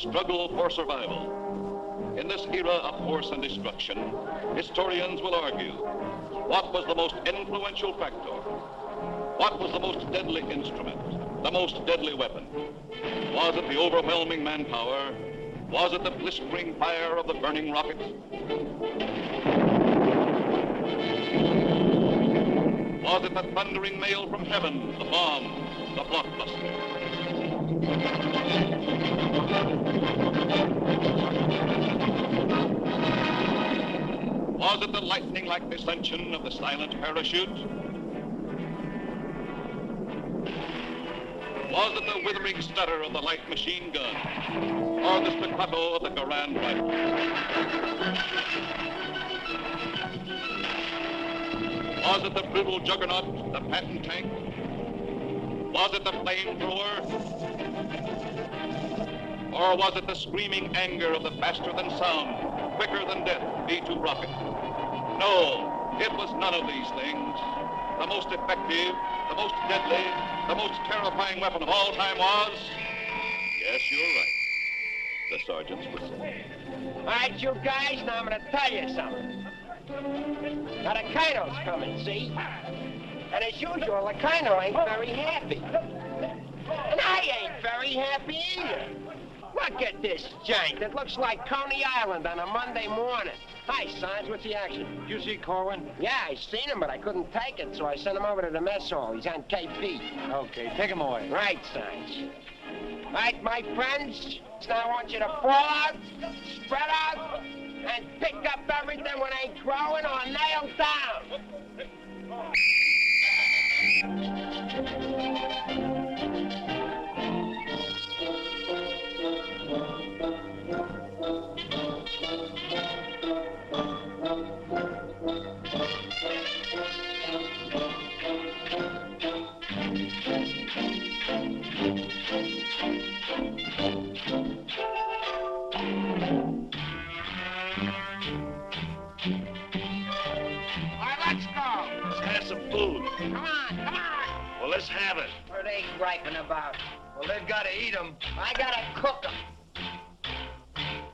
struggle for survival. In this era of force and destruction, historians will argue, what was the most influential factor? What was the most deadly instrument, the most deadly weapon? Was it the overwhelming manpower? Was it the blistering fire of the burning rocket? Was it the thundering mail from heaven, the bomb, the blockbuster? Was it the lightning-like descension of the silent parachute? Was it the withering stutter of the light machine gun? Or the staccato of the Garand rifle? Was it the brutal juggernaut, the Patton tank? Was it the flamethrower? Or was it the screaming anger of the faster-than-sound, quicker-than-death B-2 rocket? No, it was none of these things. The most effective, the most deadly, the most terrifying weapon of all time was... Yes, you're right. The sergeant's whistle. All right, you guys, now I'm going to tell you something. Now, the Colonel's coming, see? And as usual, the Colonel ain't very happy. And I ain't very happy either. Look at this giant. It looks like Coney Island on a Monday morning. Hi, Sarge, what's the action? Did you see Corwin? Yeah, I seen him, but I couldn't take it, so I sent him over to the mess hall. He's on KP. Okay, take him away. Right, Sarge. All right, my friends, now I want you to fall out, spread out, and pick up everything when ain't growing or nailed down. Let's have it. What are they griping about? Well, they've got to eat them. I gotta cook them.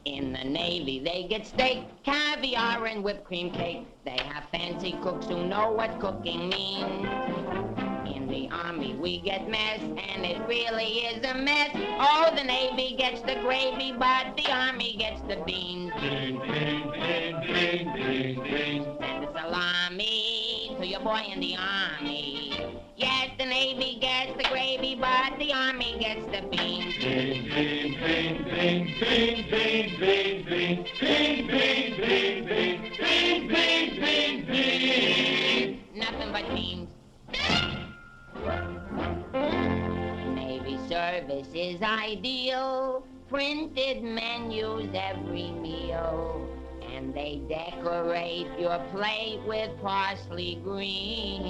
In the Navy, they get steak, caviar, and whipped cream cake. They have fancy cooks who know what cooking means. In the Army, we get mess, and it really is a mess. Oh, the Navy gets the gravy, but the Army gets the beans. Bean, bean, bean, bean, bean, bean. Send a salami to your boy in the Army. Yes, the Navy gets the gravy, but the Army gets the beans. Bean, bean, bean, bean, bean, bean, bean, bean, bean, bean, bean, bean, bean, bean, bean, bean. Nothing but beans. Navy service is ideal. Printed menus every meal. And they decorate your plate with parsley green.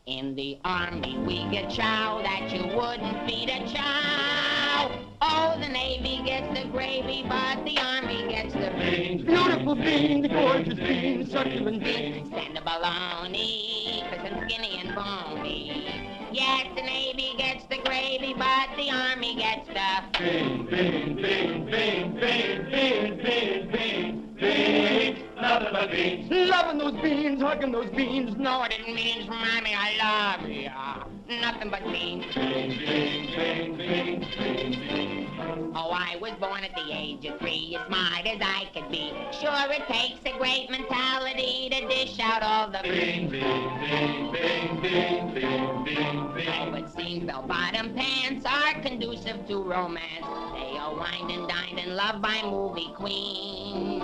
In the Army, we get chow that you wouldn't feed a chow. Oh, the Navy gets the gravy, but the Army gets the beans. Beautiful beans, gorgeous beans, succulent beans. Stand the bologna, crisp and skinny and bony. Yes, the Navy gets the gravy, but the Army gets the bean, bean, bean, bean, bean, bean, bean, bean, beans. Nothing but beans. Loving those beans, hugging those beans. Know what it means, Mommy, I love ya. Nothing but beans. Bean, bean, bean, bean, bean, bean. Oh, I was born at the age of 3, as smart as I could be. Sure, it takes a great mentality to dish out all the bean, bean, bean, bean, bean, bean, bean, bean. Oh, but seems bell-bottom pants are conducive to romance. They are wined and dined and loved by movie queens.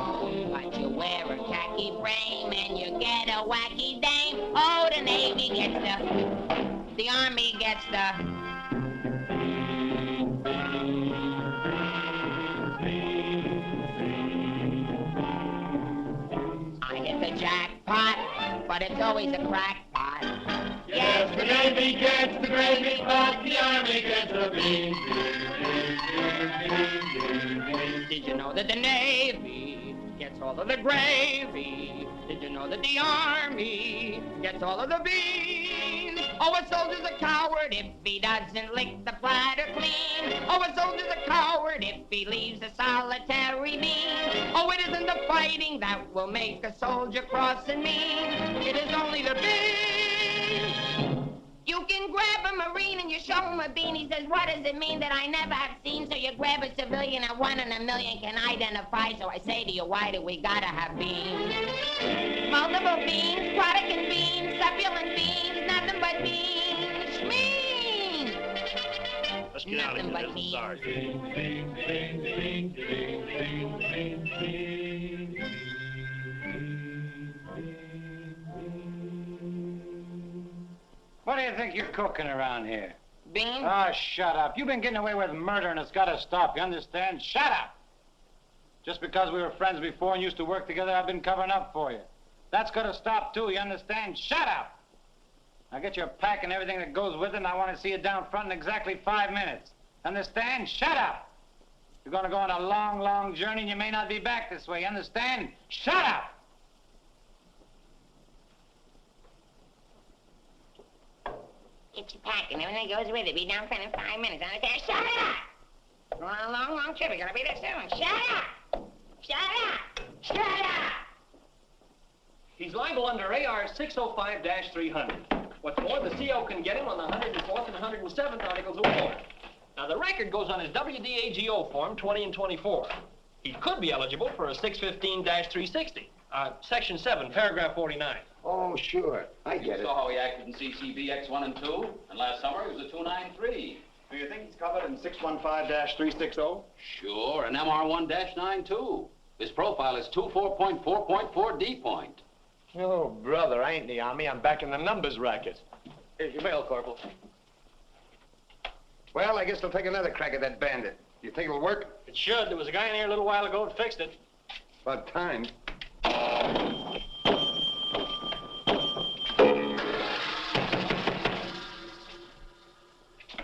But you wear a khaki frame and you get a wacky dame. Oh, the Navy gets the Army gets the I hit the jackpot, but it's always a crackpot. Yes, the Navy gets the gravy, but the Army gets the beans. Did you know that the Navy gets all of the gravy? Did you know that the Army gets all of the beans? Oh, a soldier's a coward if he doesn't lick the platter clean. Oh, a soldier's a coward if he leaves a solitary bean. Oh, it isn't the fighting that will make a soldier cross and mean. It is only the bean. You can grab a Marine and you show him a bean. He says, what does it mean that I never have seen? So you grab a civilian that 1 in a million can identify. So I say to you, why do we gotta have beans? Multiple beans, product and beans, succulent beans, nothing but beans. Schmean! Let's get out of Nothing here, but Mrs. Sarge. What do you think you're cooking around here? Beans? Oh, shut up. You've been getting away with murder and it's got to stop, you understand? Shut up! Just because we were friends before and used to work together, I've been covering up for you. That's got to stop, too, you understand? Shut up! Now get your pack and everything that goes with it, and I want to see you down front in exactly 5 minutes. Understand? Shut up! You're going to go on a long, long journey, and you may not be back this way, you understand? Shut up! Get your pack and everything that goes with it. Be down front in 5 minutes. Understand? Shut up! Going on a long, long trip. You're gonna be there soon. Shut up! Shut up! Shut up! He's liable under AR 605-300. What's more, the CO can get him on the 104th and 107th Articles of War. Now, the record goes on his WDAGO form 20 and 24. He could be eligible for a 615-360. Section 7, paragraph 49. Oh, sure. I get You it. saw how he acted in CCB X1 and 2, and last summer he was a 293. Do you think he's covered in 615-360? Sure, and MR1-9 too. His profile is 24.4.4 D point. Oh, brother, I ain't in the Army. I'm back in the numbers racket. Here's your mail, Corporal. Well, I guess they'll take another crack at that bandit. You think it'll work? It should. There was a guy in here a little while ago that fixed it. About time.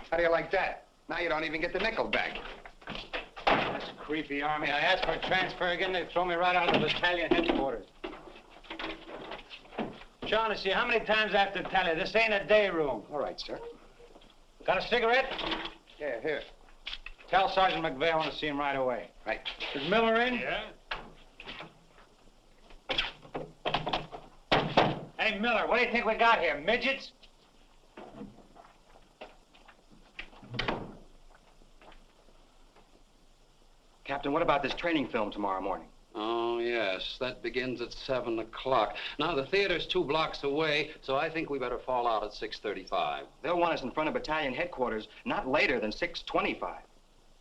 How do you like that? Now you don't even get the nickel back. That's a creepy army. I asked for a transfer again, they throw me right out of the battalion headquarters. Shaughnessy, how many times I have to tell you, this ain't a day room. All right, sir. Got a cigarette? Yeah, here. Tell Sergeant McVeigh I want to see him right away. Right. Is Miller in? Yeah? Hey, Miller, what do you think we got here, midgets? Captain, what about this training film tomorrow morning? Oh, yes, that begins at 7 o'clock. Now, the theater's 2 blocks away, so I think we better fall out at 6:35. They'll want us in front of battalion headquarters not later than 6:25.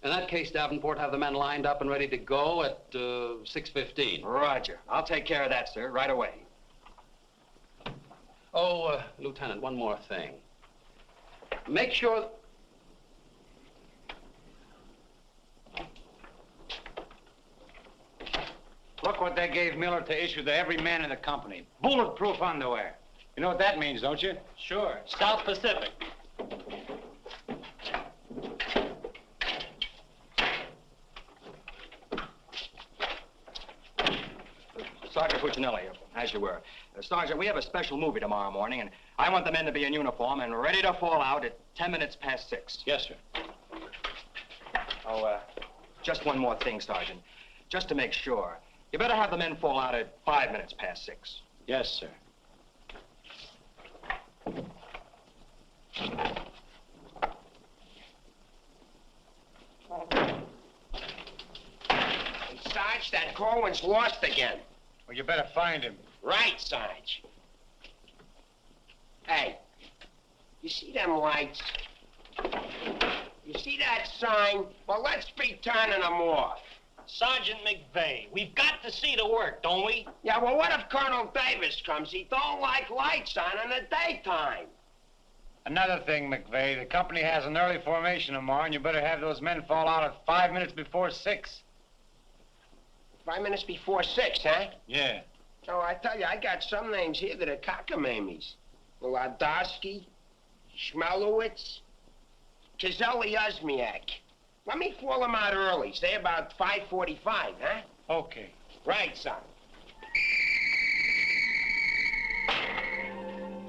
In that case, Davenport, have the men lined up and ready to go at 6:15. Roger. I'll take care of that, sir, right away. Oh, Lieutenant, one more thing. Make sure... Look what they gave Miller to issue to every man in the company. Bulletproof underwear. You know what that means, don't you? Sure. South Pacific. Sergeant Puccinelli, as you were. Sergeant, we have a special movie tomorrow morning, and I want the men to be in uniform and ready to fall out at 10 minutes past 6. Yes, sir. Oh, just one more thing, Sergeant. Just to make sure. You better have the men fall out at 5 minutes past 6. Yes, sir. Hey, Sarge, that Corwin's lost again. Well, you better find him. Right, Sarge. Hey, you see them lights? You see that sign? Well, let's be turning them off. Sergeant McVeigh, we've got to see the work, don't we? Yeah, well, what if Colonel Davis comes? He don't like lights on in the daytime. Another thing, McVeigh, the company has an early formation tomorrow, and you better have those men fall out at 5 minutes before 6. 5 minutes before 6, huh? Yeah. Oh, I tell you, I got some names here that are cockamammies. Wladowski, Schmelowitz, Kazeli Osmiak. Let me fall them out early, say about 5:45, huh? Okay. Right, son.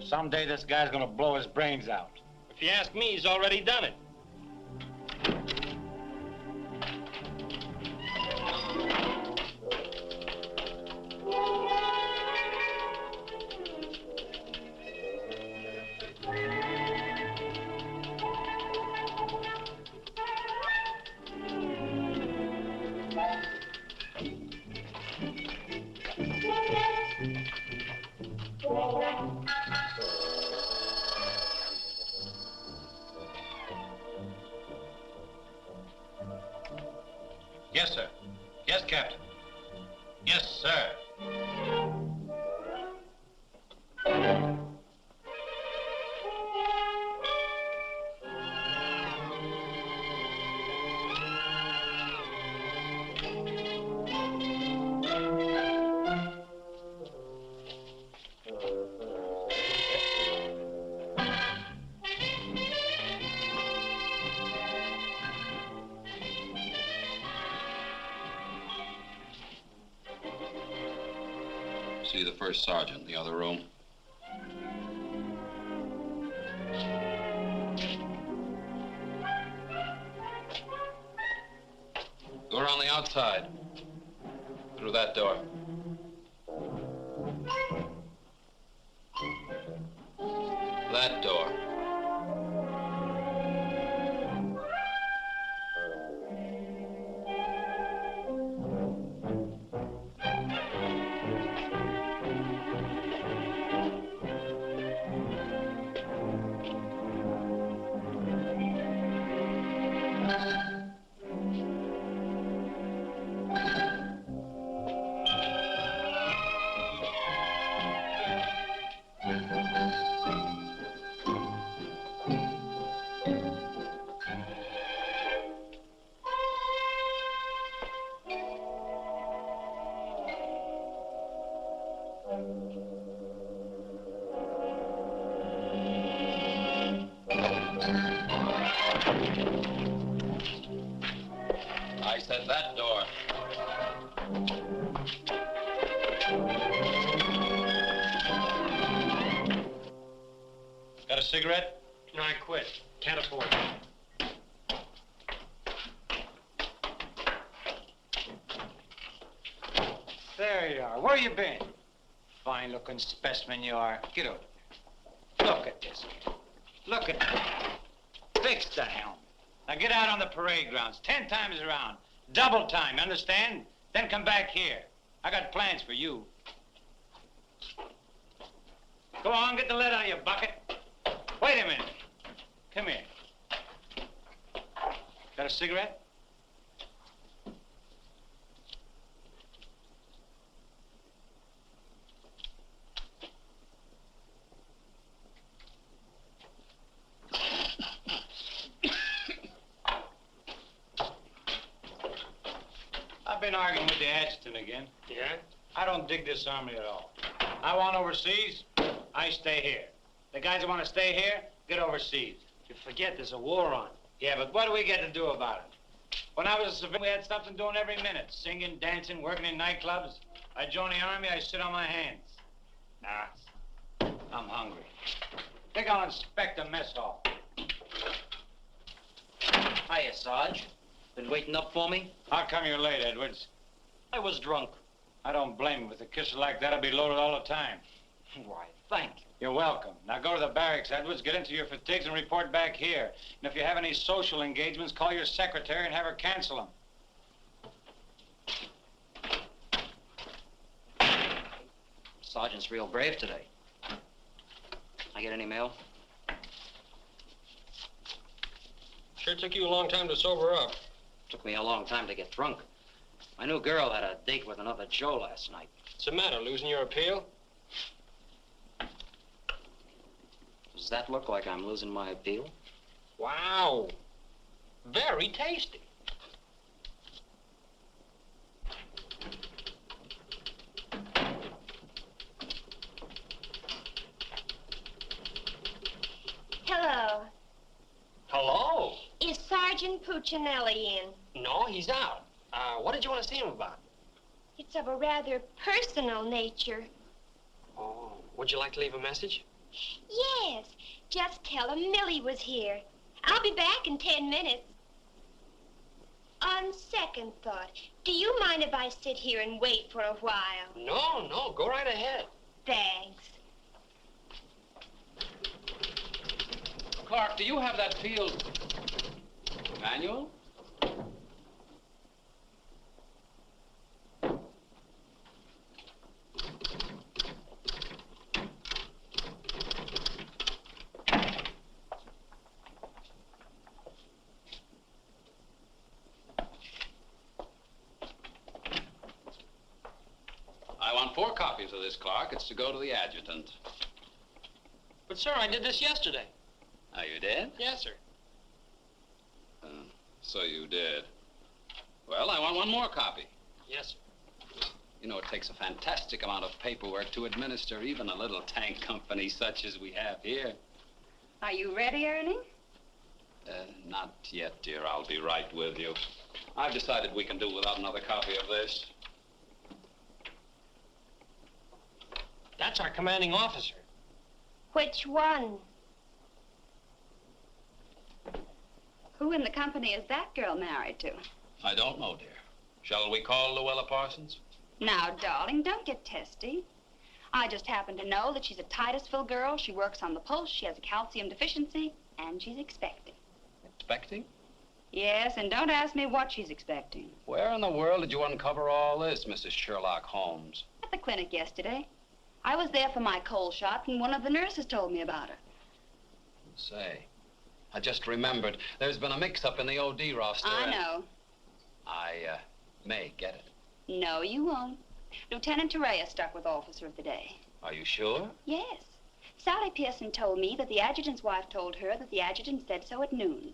Someday this guy's gonna blow his brains out. If you ask me, he's already done it. Yes, sir. Yes, Captain. Yes, sir. See the first sergeant in the other room. Go around the outside. Through that door. That door. I said that door. Got a cigarette? No, I quit. Can't afford it. There you are. Where you been? Fine-looking specimen you are. Get over there. Look at this. Look at that. Fix the helmet. Now get out on the parade grounds 10 times around. Double time, you understand? Then come back here. I got plans for you. Go on, get the lead out of your bucket. Wait a minute. Come here. Got a cigarette? I've been arguing with the adjutant again. Yeah? I don't dig this army at all. I want overseas, I stay here. The guys that want to stay here, get overseas. You forget there's a war on. Yeah, but what do we get to do about it? When I was a civilian, we had something doing every minute. Singing, dancing, working in nightclubs. I joined the army, I sit on my hands. Nah, I'm hungry. Think I'll inspect the mess hall. Hiya, Sarge. Been waiting up for me? How come you're late, Edwards? I was drunk. I don't blame you. With a kisser like that, I'll be loaded all the time. Why, thank you. You're welcome. Now go to the barracks, Edwards, get into your fatigues and report back here. And if you have any social engagements, call your secretary and have her cancel them. Sergeant's real brave today. I get any mail? Sure took you a long time to sober up. Took me a long time to get drunk. My new girl had a date with another Joe last night. What's the matter, losing your appeal? Does that look like I'm losing my appeal? Wow. Very tasty. Hello. Hello. Is Sergeant Puccinelli in? No, he's out. What did you want to see him about? It's of a rather personal nature. Oh, would you like to leave a message? Yes. Just tell him Millie was here. I'll be back in 10 minutes. On second thought, do you mind if I sit here and wait for a while? No, go right ahead. Thanks. Clark, do you have that field manual? I want 4 copies of this, Clark. It's to go to the adjutant. But, sir, I did this yesterday. Oh, you did? Yes, sir. So you did. Well, I want 1 more copy. Yes, sir. You know, it takes a fantastic amount of paperwork to administer even a little tank company such as we have here. Are you ready, Ernie? Not yet, dear. I'll be right with you. I've decided we can do without another copy of this. That's our commanding officer. Which one? Who in the company is that girl married to? I don't know, dear. Shall we call Luella Parsons? Now, darling, don't get testy. I just happen to know that she's a Titusville girl. She works on the pulse. She has a calcium deficiency, and she's expecting. Expecting? Yes, and don't ask me what she's expecting. Where in the world did you uncover all this, Mrs. Sherlock Holmes? At the clinic yesterday. I was there for my cold shot, and one of the nurses told me about her. Say, I just remembered. There's been a mix-up in the OD roster. I know. I may get it. No, you won't. Lieutenant Torrea stuck with Officer of the Day. Are you sure? Yes. Sally Pearson told me that the adjutant's wife told her that the adjutant said so at noon.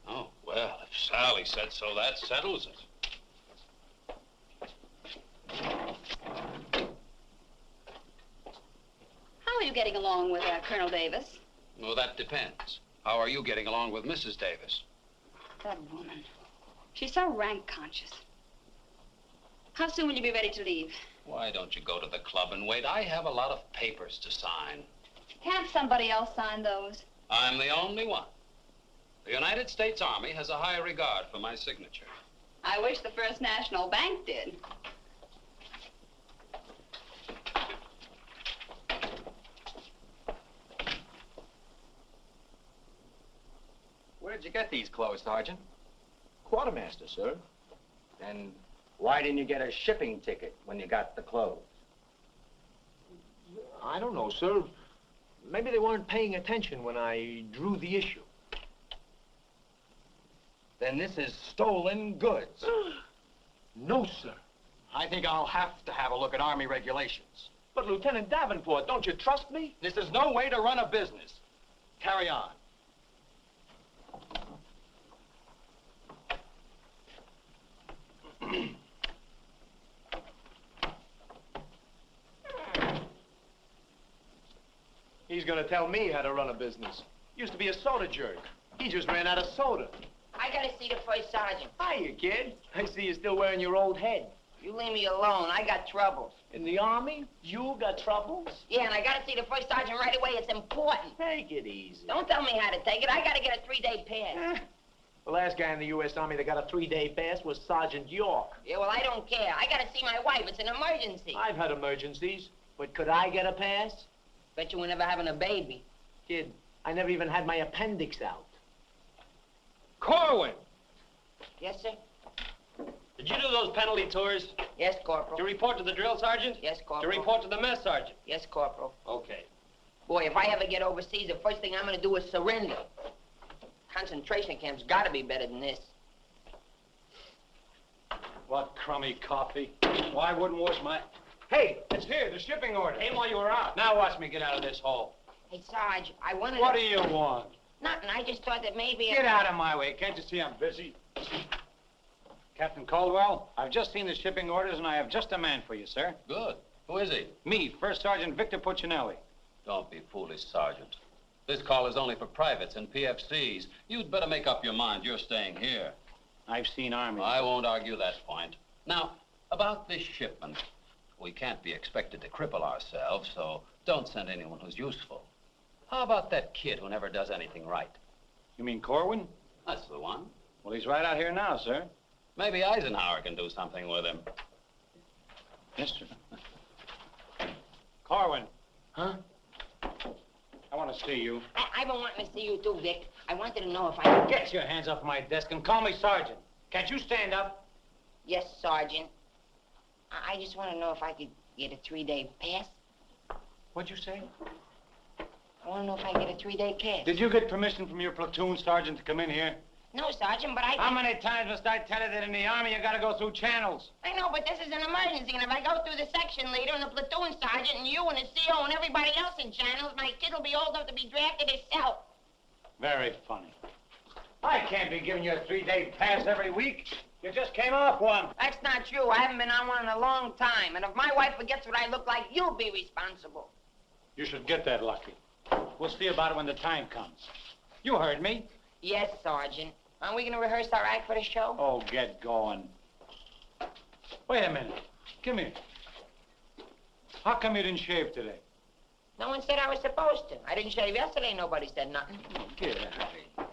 Oh, well, if Sally said so, that settles it. How are you getting along with Colonel Davis? Well, that depends. How are you getting along with Mrs. Davis? That woman. She's so rank conscious. How soon will you be ready to leave? Why don't you go to the club and wait? I have a lot of papers to sign. Can't somebody else sign those? I'm the only one. The United States Army has a high regard for my signature. I wish the First National Bank did. Where did you get these clothes, Sergeant? Quartermaster, sir. And why didn't you get a shipping ticket when you got the clothes? I don't know, sir. Maybe they weren't paying attention when I drew the issue. Then this is stolen goods. No, sir. I think I'll have to have a look at Army regulations. But, Lieutenant Davenport, don't you trust me? This is no way to run a business. Carry on. He's gonna tell me how to run a business. Used to be a soda jerk. He just ran out of soda. I gotta see the first sergeant. Hiya, kid. I see you're still wearing your old head. You leave me alone. I got troubles. In the Army? You got troubles? Yeah, and I gotta see the first sergeant right away. It's important. Take it easy. Don't tell me how to take it. I gotta get a 3-day pass. The last guy in the U.S. Army that got a 3-day pass was Sergeant York. Yeah, well, I don't care. I gotta see my wife. It's an emergency. I've had emergencies, but could I get a pass? Bet you were never having a baby. Kid, I never even had my appendix out. Corwin! Yes, sir? Did you do those penalty tours? Yes, Corporal. To report to the drill sergeant? Yes, To Corporal. report to the mess sergeant? Yes, Corporal. Okay. Boy, if I ever get overseas, the first thing I'm gonna do is surrender. Concentration camp's gotta be better than this. What crummy coffee. Why wouldn't wash my... Hey, it's here, the shipping order. Came while you were out. Now watch me get out of this hole. Hey, Sarge, I wanted What to... do you want? Nothing. I just thought that maybe... Get out of my way. Can't you see I'm busy? Captain Caldwell, I've just seen the shipping orders, and I have just a man for you, sir. Good. Who is he? Me, First Sergeant Victor Puccinelli. Don't be foolish, Sergeant. This call is only for privates and PFCs. You'd better make up your mind you're staying here. I've seen Army. I won't argue that point. Now, about this shipment. We can't be expected to cripple ourselves, so don't send anyone who's useful. How about that kid who never does anything right? You mean Corwin? That's the one. Well, he's right out here now, sir. Maybe Eisenhower can do something with him. Mister. Corwin. Huh? I want to see you. I've been wanting to see you too, Dick. I wanted to know if I could... Get your hands off my desk and call me Sergeant. Can't you stand up? Yes, Sergeant. I just want to know if I could get a 3-day pass. What'd you say? I want to know if I get a 3-day pass. Did you get permission from your platoon sergeant to come in here? No, Sergeant, but I... How many times must I tell you that in the Army you gotta go through channels? I know, but this is an emergency, and if I go through the section leader and the platoon sergeant and you and the CO and everybody else in channels, my kid will be old enough to be drafted himself. Very funny. I can't be giving you a 3-day pass every week. You just came off one. That's not true. I haven't been on one in a long time, and if my wife forgets what I look like, you'll be responsible. You should get that lucky. We'll see about it when the time comes. You heard me. Yes, Sergeant. Aren't we going to rehearse our act for the show? Oh, get going. Wait a minute. Come here. How come you didn't shave today? No one said I was supposed to. I didn't shave yesterday. Nobody said nothing. Get out of here.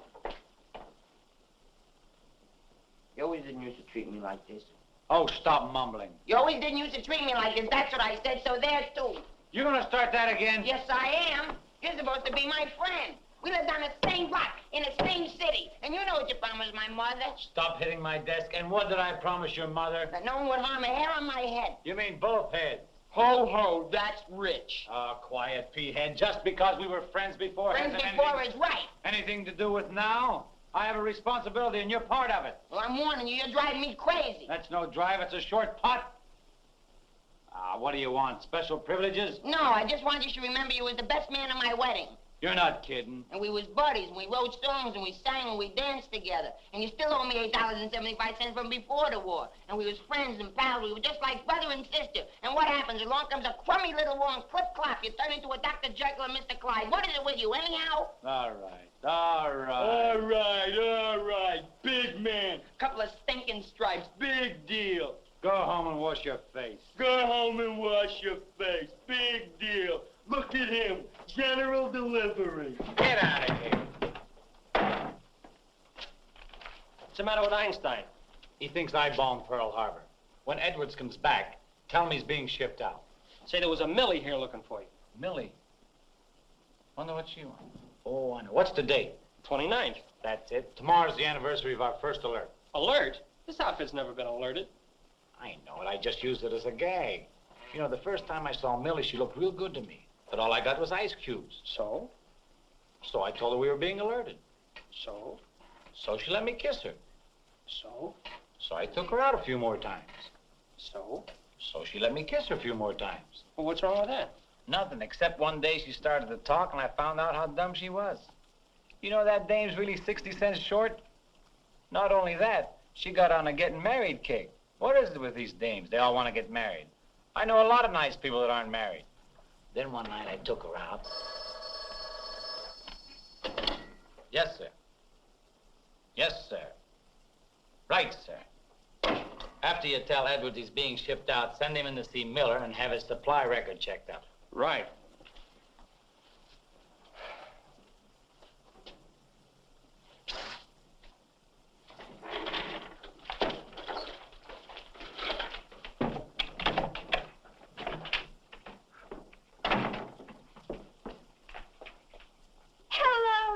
You always didn't used to treat me like this. Oh, stop mumbling. You always didn't used to treat me like this. That's what I said, so there, too. You gonna start that again? Yes, I am. You're supposed to be my friend. We lived on the same block, in the same city. And you know what you promised my mother. Stop hitting my desk. And what did I promise your mother? That no one would harm a hair on my head. You mean both heads? Ho, ho, that's rich. Oh, quiet, P-head. Just because we were friends before... Friends before is right. Anything to do with now? I have a responsibility, and you're part of it. Well, I'm warning you, you're driving me crazy. That's no drive. It's a short putt. What do you want? Special privileges? No, I just want you to remember you was the best man at my wedding. You're not kidding. And we was buddies, and we wrote songs, and we sang, and we danced together. And you still owe me $8.75 from before the war. And we was friends and pals. We were just like brother and sister. And what happens? Along comes a crummy little war and clip-clop. You turn into a Dr. Jekyll and Mr. Clyde. What is it with you, anyhow? All right. Big man. Couple of stinking stripes. Big deal. Go home and wash your face. Go home and wash your face. Big deal. Look at him. General delivery. Get out of here. What's the matter with Einstein? He thinks I bombed Pearl Harbor. When Edwards comes back, tell him he's being shipped out. Say there was a Millie here looking for you. Millie? Wonder what she wants. Oh, I know. What's the date? 29th. That's it. Tomorrow's the anniversary of our first alert. Alert? This outfit's never been alerted. I know it. I just used it as a gag. You know, the first time I saw Millie, she looked real good to me. But all I got was ice cubes. So? So I told her we were being alerted. So? So she let me kiss her. So? So I took her out a few more times. So? So she let me kiss her a few more times. Well, what's wrong with that? Nothing, except one day she started to talk and I found out how dumb she was. You know that dame's really 60 cents short? Not only that, she got on a getting married kick. What is it with these dames? They all want to get married. I know a lot of nice people that aren't married. Then one night I took her out. Yes, sir. Yes, sir. Right, sir. After you tell Edwards he's being shipped out, send him in to see Miller and have his supply record checked out. Right.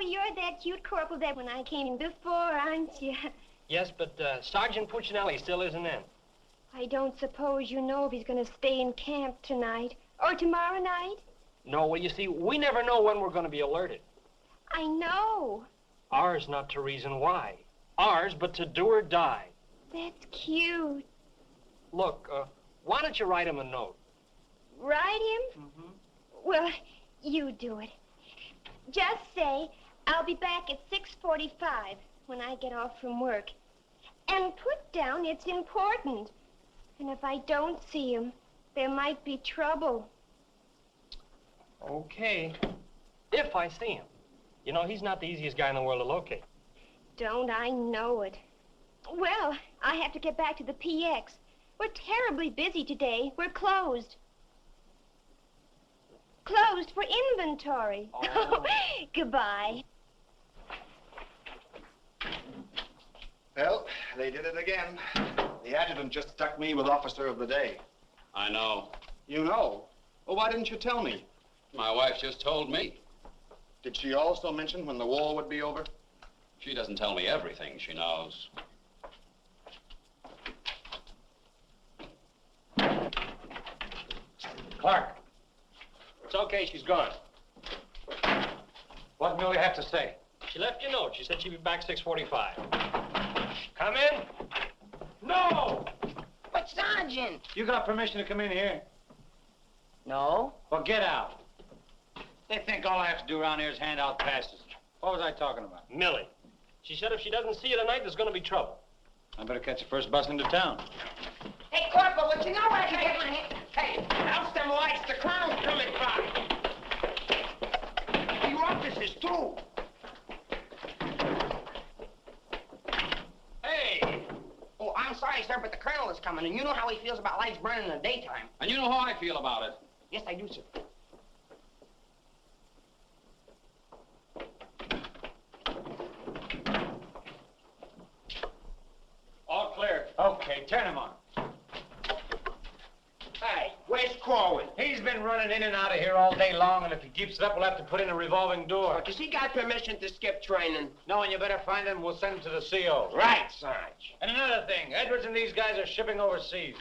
You're that cute corporal that when I came in before, aren't you? Yes, but Sergeant Puccinelli still isn't in. I don't suppose you know if he's going to stay in camp tonight or tomorrow night? No, well, you see, we never know when we're going to be alerted. I know. Ours not to reason why. Ours, but to do or die. That's cute. Look, why don't you write him a note? Write him? Mm-hmm. Well, you do it. Just say, I'll be back at 6:45 when I get off from work. And put down it's important. And if I don't see him, there might be trouble. Okay. If I see him. You know, he's not the easiest guy in the world to locate. Don't I know it? Well, I have to get back to the PX. We're terribly busy today. We're closed. Closed for inventory. Oh. Goodbye. Well, they did it again. The adjutant just stuck me with officer of the day. I know. You know? Well, why didn't you tell me? My wife just told me. Did she also mention when the war would be over? She doesn't tell me everything she knows. Clark, It's okay, she's gone. what did Millie have to say? She left you a note. She said she'd be back 6:45. Come in. No! But, Sergeant. You got permission to come in here? No. Well, get out. They think all I have to do around here is hand out passes. What was I talking about? Millie. She said if she doesn't see you tonight, there's going to be trouble. I better catch the first bus into town. Hey, Corporal, would you know where I can get my hand? Hey, house them lights. The colonel's coming by. You officers, too. Hey. Oh, I'm sorry, sir, but the colonel is coming, and you know how he feels about lights burning in the daytime. And you know how I feel about it. Yes, I do, sir. All clear. Okay, turn him on. Hey, where's Corwin? He's been running in and out of here all day long, and if he keeps it up, we'll have to put in a revolving door. Does he got permission to skip training? No, and you better find him. We'll send him to the CO. Right, Sarge. And another thing, Edwards and these guys are shipping overseas.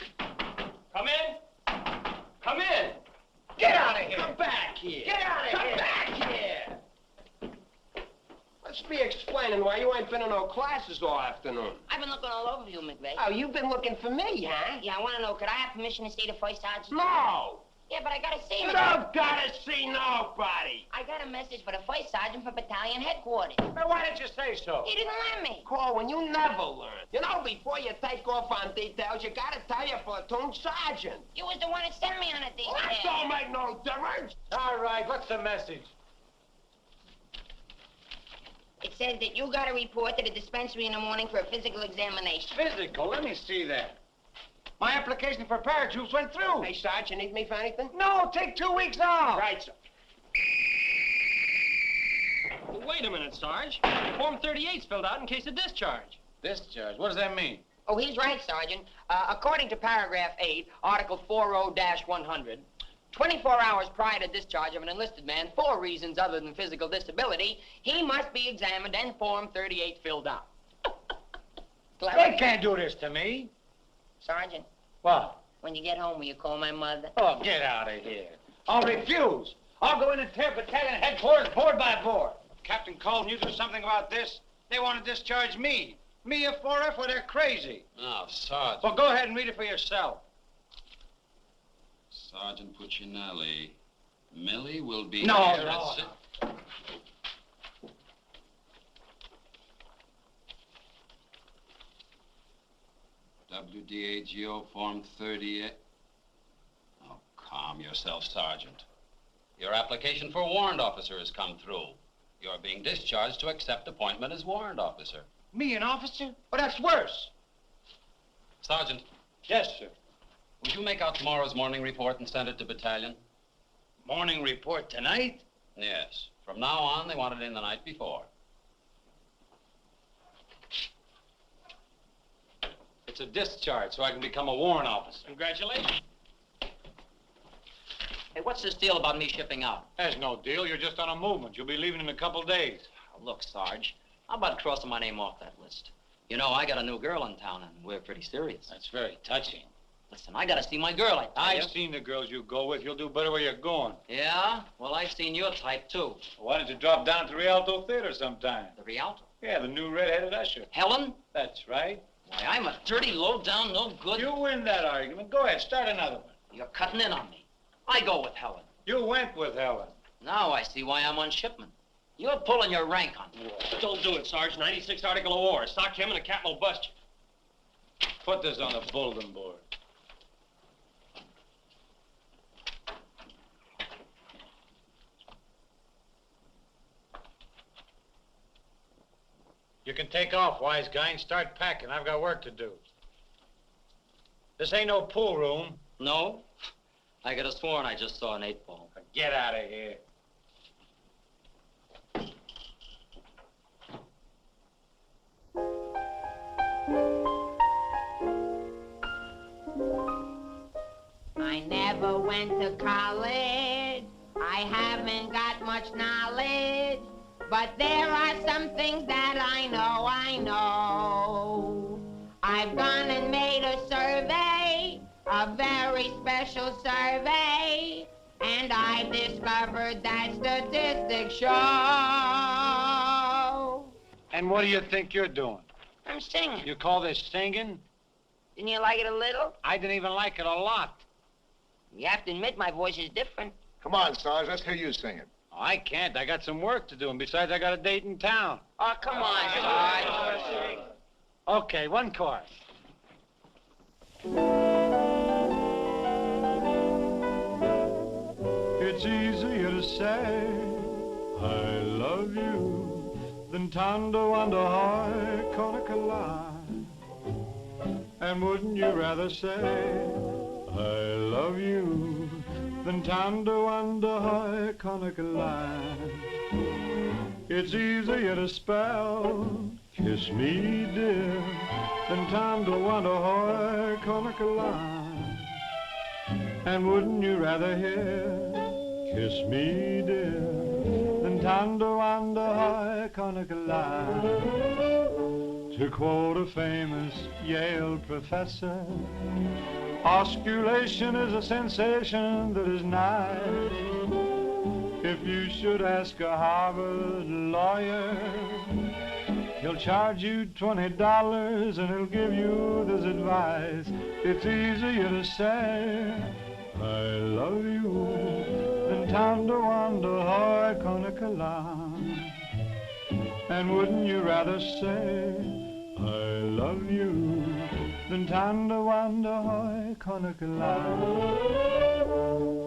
Come in. Come in. Get out of here. Come back here. Get out of here. Come back here. Let's be explaining why you ain't been in no classes all afternoon. I've been looking all over you, McVeigh. Oh, you've been looking for me, huh? Yeah, I want to know, could I have permission to see the first sergeant? No. Yeah, but I got to see him. You don't gotta see nobody. I got a message for the first sergeant from battalion headquarters. But why didn't you say so? He didn't let me. Corwin, you never learn. You know, before you take off on details, you gotta tell your platoon sergeant. You was the one that sent me on a detail. Well, that don't make no difference. All right, what's the message? It says that you got to report to the dispensary in the morning for a physical examination. Physical? Let me see that. My application for paratroops went through. Hey, Sarge, you need me for anything? No, take 2 weeks off. Right, sir. Well, wait a minute, Sarge. Form 38's filled out in case of discharge. Discharge? What does that mean? Oh, he's right, Sergeant. According to paragraph 8, article 40-100, 24 hours prior to discharge of an enlisted man for reasons other than physical disability, he must be examined and Form 38 filled out. They can't do this to me. Sergeant, What? when you get home, will you call my mother? Oh, get out of here. I'll refuse. I'll go in and tear battalion headquarters board by board. Captain Colton, you do something about this? They want to discharge me. Me, a 4F, well, they're crazy. Now, Sergeant. Well, go ahead and read it for yourself. Sergeant Puccinelli. Millie will be No, here no. at WDAGO Form 38. Oh, calm yourself, Sergeant. Your application for warrant officer has come through. You're being discharged to accept appointment as warrant officer. Me, an officer? Well, that's worse. Sergeant, Yes, sir. would you make out tomorrow's morning report and send it to battalion? Morning report tonight? Yes. From now on, they want it in the night before. It's a discharge, so I can become a warrant officer. Congratulations. Hey, what's this deal about me shipping out? There's no deal. You're just on a movement. You'll be leaving in a couple days. Oh, look, Sarge, how about crossing my name off that list? You know, I got a new girl in town, and we're pretty serious. That's very touching. Listen, I gotta see my girl, I tell you. I've seen the girls you go with. You'll do better where you're going. Yeah? Well, I've seen your type, too. Why don't you drop down to the Rialto Theater sometime? The Rialto. Yeah, the new red-headed usher. Helen? That's right. Why, I'm a dirty, low-down, no good... You win that argument. Go ahead, start another one. You're cutting in on me. I go with Helen. You went with Helen. Now I see why I'm on shipment. You're pulling your rank on me. Don't do it, Sarge. 96 article of war. Sock him and the captain will bust you. Put this on the bulletin board. You can take off, wise guy, and start packing. I've got work to do. This ain't no pool room. No? I could have sworn I just saw an 8-ball. Get out of here. I never went to college. I haven't got much knowledge. But there are some things that I know. I've gone and made a survey, a very special survey, and I've discovered that statistics show. And what do you think you're doing? I'm singing. You call this singing? Didn't you like it a little? I didn't even like it a lot. You have to admit my voice is different. Come on, Sarge, let's hear you sing it. I can't. I got some work to do, and besides, I got a date in town. Oh, come on, Sarge. Okay, one chorus. It's easier to say I love you than to wonder how Conacola. And wouldn't you rather say I love you than to wonder how Conacola? It's easier to spell kiss me dear than to wonder how Conacola. And wouldn't you rather hear kiss me dear than to wonder how Conacola? To quote a famous Yale professor, osculation is a sensation that is nice. If you should ask a Harvard lawyer, he'll charge you $20 and he'll give you this advice. It's easier to say I love you than to wonder how Conacola. And wouldn't you rather say I love you than to wonder how Conacola?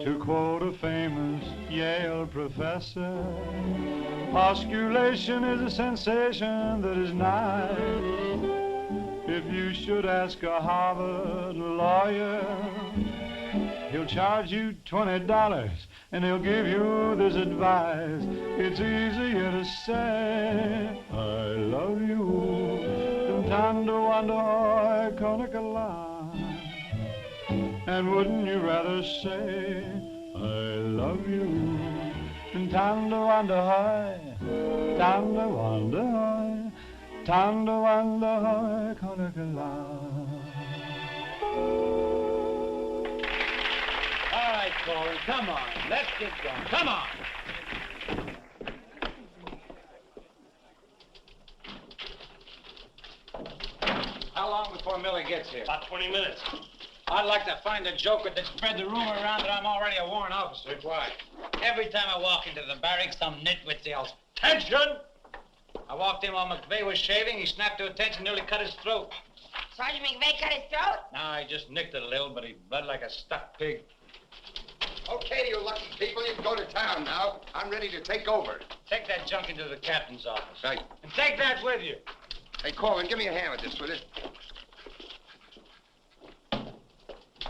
To quote a famous Yale professor, osculation is a sensation that is nice. If you should ask a Harvard lawyer, he'll charge you $20 and he'll give you this advice. It's easier to say I love you than to wonder how Conacola. And wouldn't you rather say I love you than to wonder how, to wonder how Conacola? All right, Corey, come on. Let's get going. Come on. How long before Millie gets here? About 20 minutes. I'd like to find a joker that spread the rumor around that I'm already a warrant officer. Why? Every time I walk into the barracks, some nitwit yells, "Attention!" I walked in while McVeigh was shaving. He snapped to attention, nearly cut his throat. Sergeant McVeigh cut his throat? No, I just nicked it a little, but he bled like a stuck pig. Okay, you lucky people, you can go to town now. I'm ready to take over. Take that junk into the captain's office. Right. And take that with you. Hey, Corwin, give me a hand with this, will you?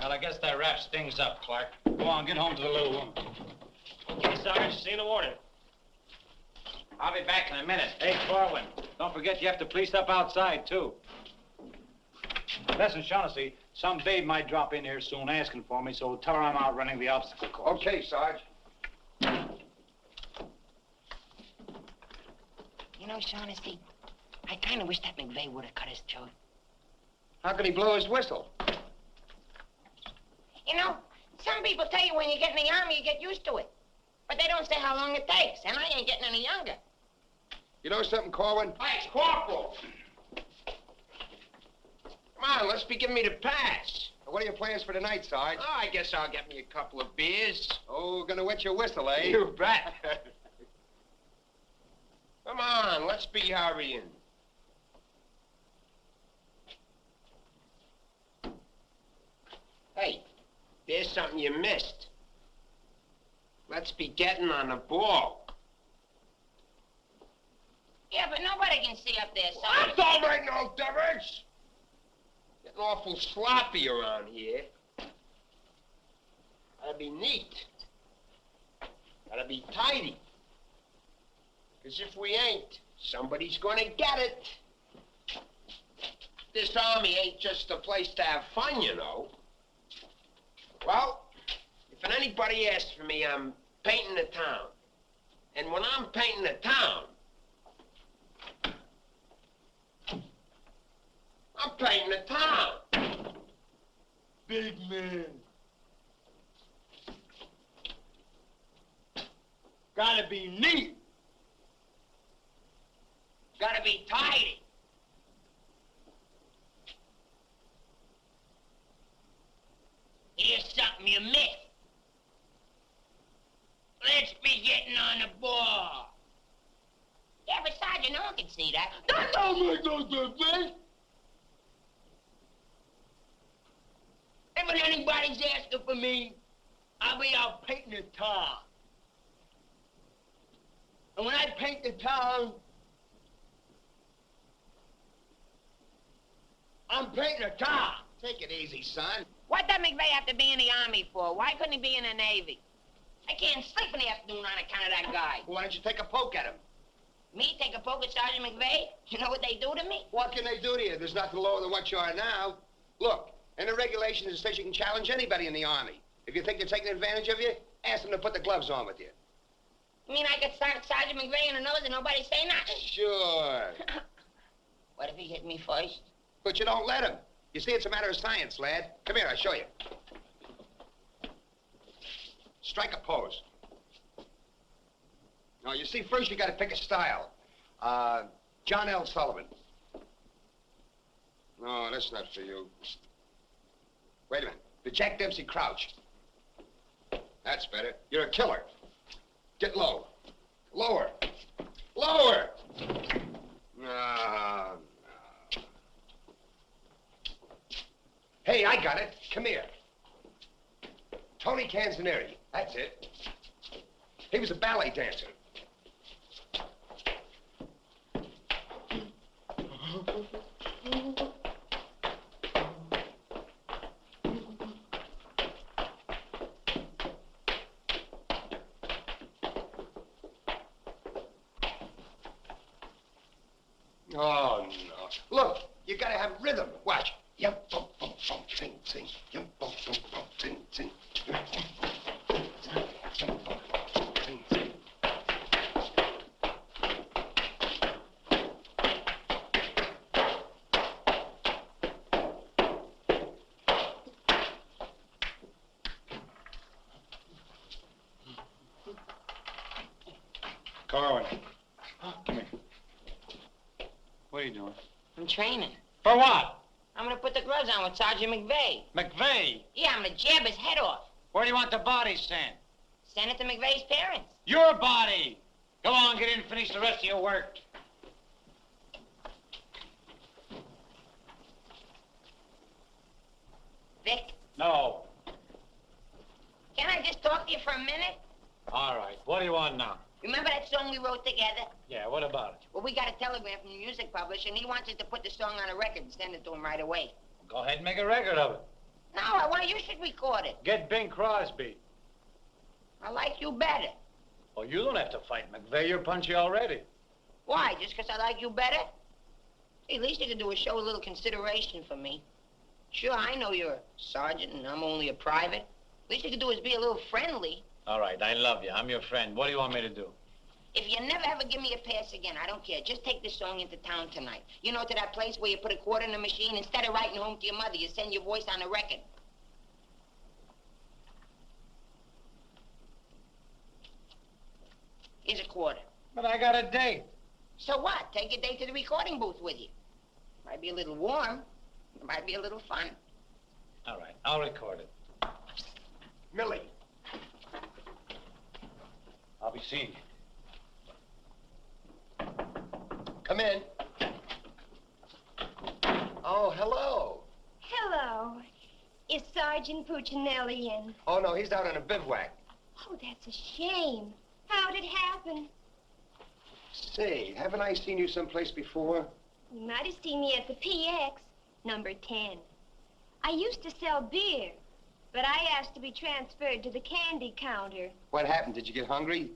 Well, I guess that wraps things up, Clark. Go on, get home to the little woman. Okay, Sarge, see you in the morning. I'll be back in a minute. Hey, Corwin, don't forget you have to police up outside, too. Listen, Shaughnessy, some babe might drop in here soon asking for me, so tell her I'm out running the obstacle course. Okay, Sarge. You know, Shaughnessy, I kind of wish that McVeigh would have cut his throat. How could he blow his whistle? You know, some people tell you when you get in the army, you get used to it. But they don't say how long it takes, and I ain't getting any younger. You know something, Corwin? Hey, Corporal! Come on, let's be giving me the pass. What are your plans for tonight, Sarge? Oh, I guess I'll get me a couple of beers. Oh, gonna wet your whistle, eh? You bet. Come on, let's be hurrying. Hey, there's something you missed. Let's be getting on the ball. Yeah, but nobody can see up there, That don't make no difference. Getting awful sloppy around here. That'd be neat. Gotta be tidy. Because if we ain't, somebody's gonna get it. This army ain't just a place to have fun, you know. Well, if anybody asks for me, I'm painting the town. And when I'm painting the town, I'm painting the town. Big man. Gotta be neat. Gotta be tidy. Here's something you missed. Let's be getting on the ball. Yeah, but Sergeant, no one can see that. That don't make no difference. If anybody's asking for me, I'll be out painting the town. And when I paint the town, I'm painting the town. Take it easy, son. What does McVeigh have to be in the Army for? Why couldn't he be in the Navy? I can't sleep in the afternoon on account of that guy. Why don't you take a poke at him? Me take a poke at Sergeant McVeigh? You know what they do to me? What can they do to you? There's nothing lower than what you are now. Look, in the regulations, it says you can challenge anybody in the Army. If you think they're taking advantage of you, ask them to put the gloves on with you. You mean I could start Sergeant McVeigh in the nose and nobody say nothing? Sure. What if he hit me first? But you don't let him. You see, it's a matter of science, lad. Come here, I'll show you. Strike a pose. No, you see, first you got to pick a style. John L. Sullivan. No, that's not for you. Wait a minute. The Jack Dempsey Crouch. That's better. You're a killer. Get low. Lower. Lower! No. Hey, I got it. Come here. Tony Canzoneri. That's it. He was a ballet dancer. Oh, no. Look, you gotta have rhythm. Watch. Yum, bum, bum, bum, sing, sing. Yum, bum, bum, bum, sing, sing. Yum, bum, bum, sing, sing. Corwin. Come here. What are you doing? I'm training. For what? I'm gonna put the gloves on with Sergeant McVeigh. McVeigh? Yeah, I'm gonna jab his head off. Where do you want the body sent? Send it to McVeigh's parents. Your body! Go on, get in and finish the rest of your work. Vic, No. can I just talk to you for a minute? All right. What do you want now? Remember that song we wrote together? Yeah, what about it? Well, we got a telegram from the music publisher, and he wants us to put the song on a record and send it to him right away. Go ahead and make a record of it. No, I want you should record it. Get Bing Crosby. I like you better. Well, you don't have to fight McVeigh. You're punchy already. Why? Just 'cause I like you better? Hey, at least you could do is show a little consideration for me. Sure, I know you're a sergeant and I'm only a private. At least you could do is be a little friendly. All right, I love you. I'm your friend. What do you want me to do? If you never ever give me a pass again, I don't care. Just take this song into town tonight. You know, to that place where you put a quarter in the machine, instead of writing home to your mother, you send your voice on a record. Here's a quarter. But I got a date. So what? Take your date to the recording booth with you. Might be a little warm. It might be a little fun. All right, I'll record it. Millie. I'll be seeing you. Come in. Oh, hello. Hello. Is Sergeant Puccinelli in? Oh, no, he's out on a bivouac. Oh, that's a shame. How'd it happen? Say, haven't I seen you someplace before? You might have seen me at the PX, number 10. I used to sell beer. but I asked to be transferred to the candy counter. What happened? Did you get hungry?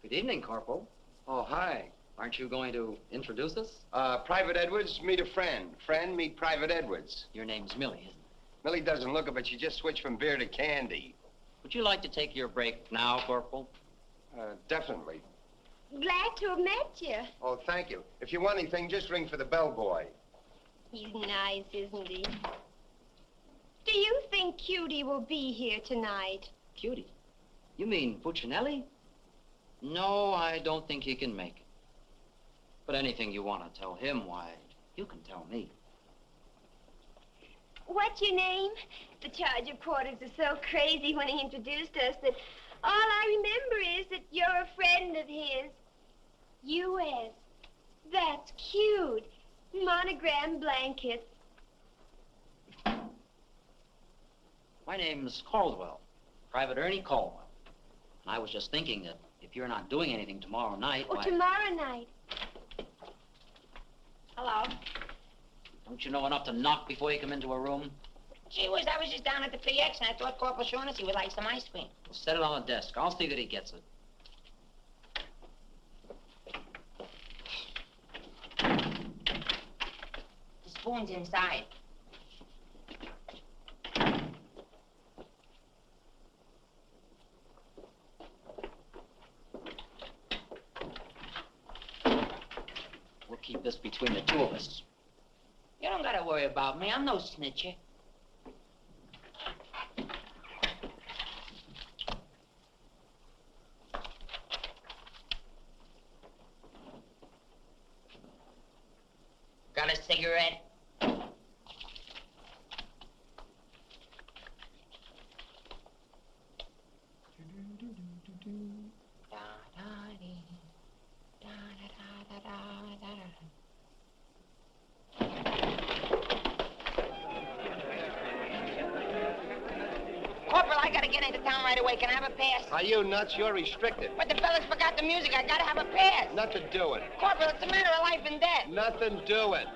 Good evening, Corporal. Oh, hi. Aren't you going to introduce us? Private Edwards, meet a friend. Friend, meet Private Edwards. Your name's Millie, isn't it? Millie doesn't look it, but she just switched from beer to candy. Would you like to take your break now, Corporal? Definitely. Glad to have met you. Oh, thank you. If you want anything, just ring for the bellboy. He's nice, isn't he? Do you think Cutie will be here tonight? Cutie? You mean Puccinelli? No, I don't think he can make it. But anything you want to tell him, why, you can tell me. What's your name? The charge reporters are so crazy when he introduced us that all I remember is that you're a friend of his. U.S. That's cute. Monogram blankets. My name's Caldwell, Private Ernie Caldwell. And I was just thinking that if you're not doing anything tomorrow night, Oh, why... tomorrow night. Hello. Don't you know enough to knock before you come into a room? Gee whiz, I was just down at the PX and I thought Corporal Shaughnessy would like some ice cream. Well, set it on the desk. I'll see that he gets it. The spoon's inside. We'll keep this between the two of us. You don't gotta worry about me. I'm no snitcher. Got a cigarette? Corporal, I gotta get into town right away. Can I have a pass? Are you nuts? You're restricted. But the fellas forgot the music. I gotta have a pass. Nothing doing. Corporal, it's a matter of life and death. Nothing doing.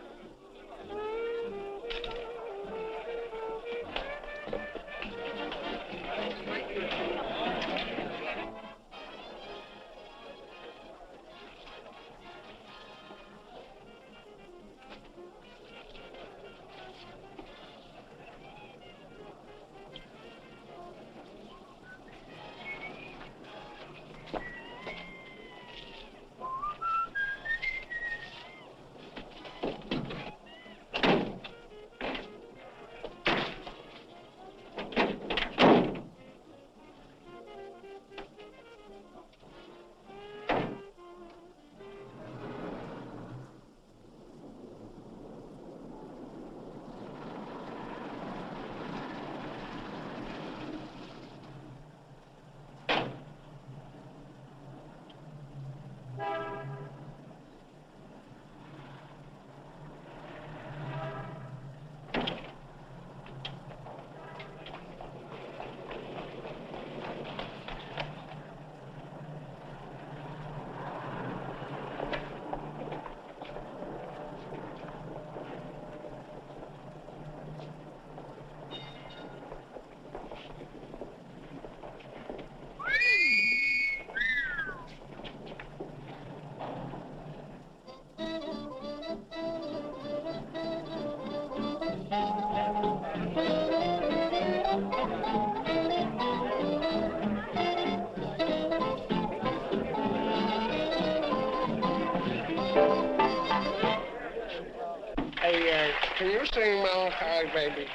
Can you sing Melancholy Baby?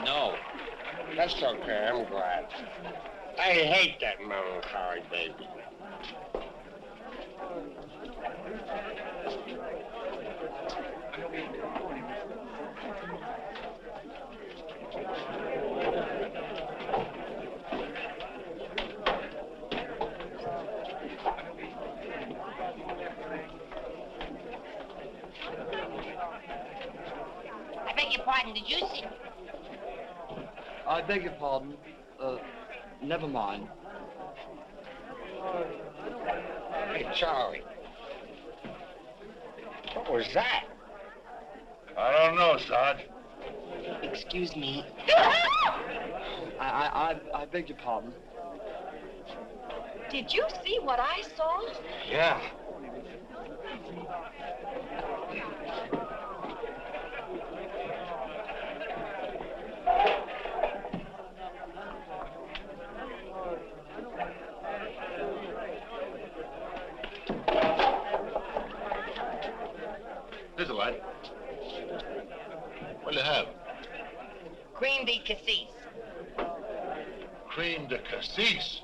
No. That's okay, I'm glad. I hate that Melancholy Baby. I beg your pardon, did you see? I beg your pardon. Never mind. Hey, Charlie. What was that? I don't know, Sarge. Excuse me. I beg your pardon. Did you see what I saw? Yeah. Here's a light. What'll you have? Cream de cassis. Cream de cassis.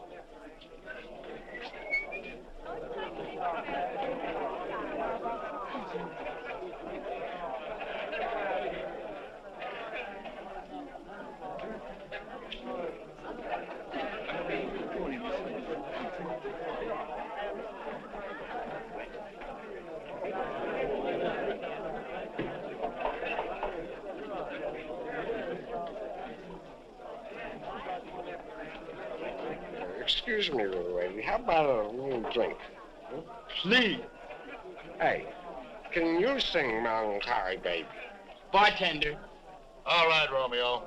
Excuse me, little lady. How about a little drink? Huh? Please. Hey, can you sing Melancholy Baby? Bartender. All right, Romeo.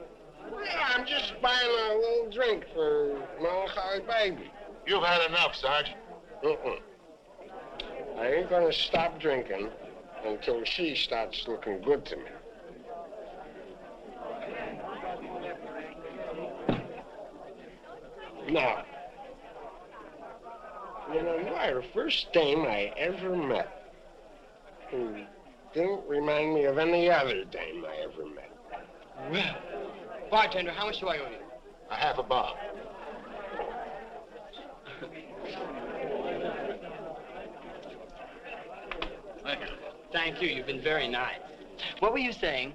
Yeah, I'm just buying a little drink for Melancholy Baby. You've had enough, Sarge. I ain't gonna stop drinking until she starts looking good to me. Now, you know, you are the first dame I ever met who didn't remind me of any other dame I ever met. Well, bartender, how much do I owe you? A half a bob. Thank you. Thank you. You've been very nice. What were you saying?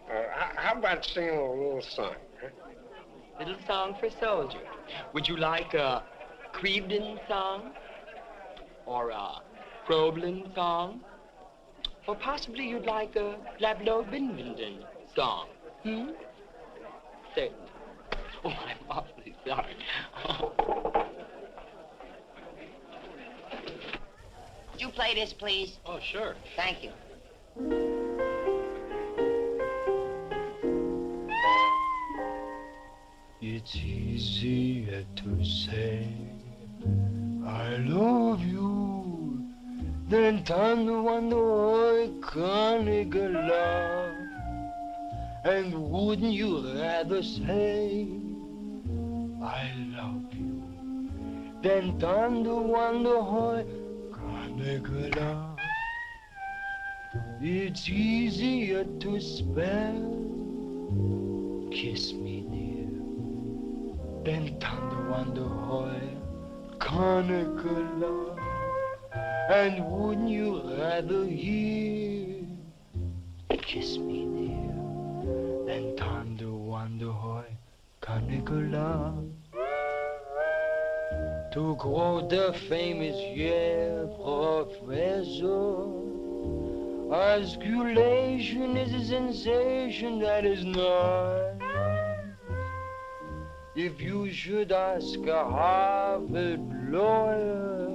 How about singing a little song? Huh? Little song for soldier. Would you like a Crevedon song? Or a Problem song? Or possibly you'd like a Lablo Binbenden song? Certainly. Oh, I'm awfully sorry. Would you play this, please? Oh, sure. Thank you. It's easier to say I love you than tanto quando coniga love. And wouldn't you rather say I love you than tanto quando coniga love? It's easier to spell kiss me dear than tanto quando coniga love. And wouldn't you rather hear kiss me dear than tanto quando coniga love? To quote the famous Yale professor, osculation is a sensation that is not. If you should ask a Harvard lawyer,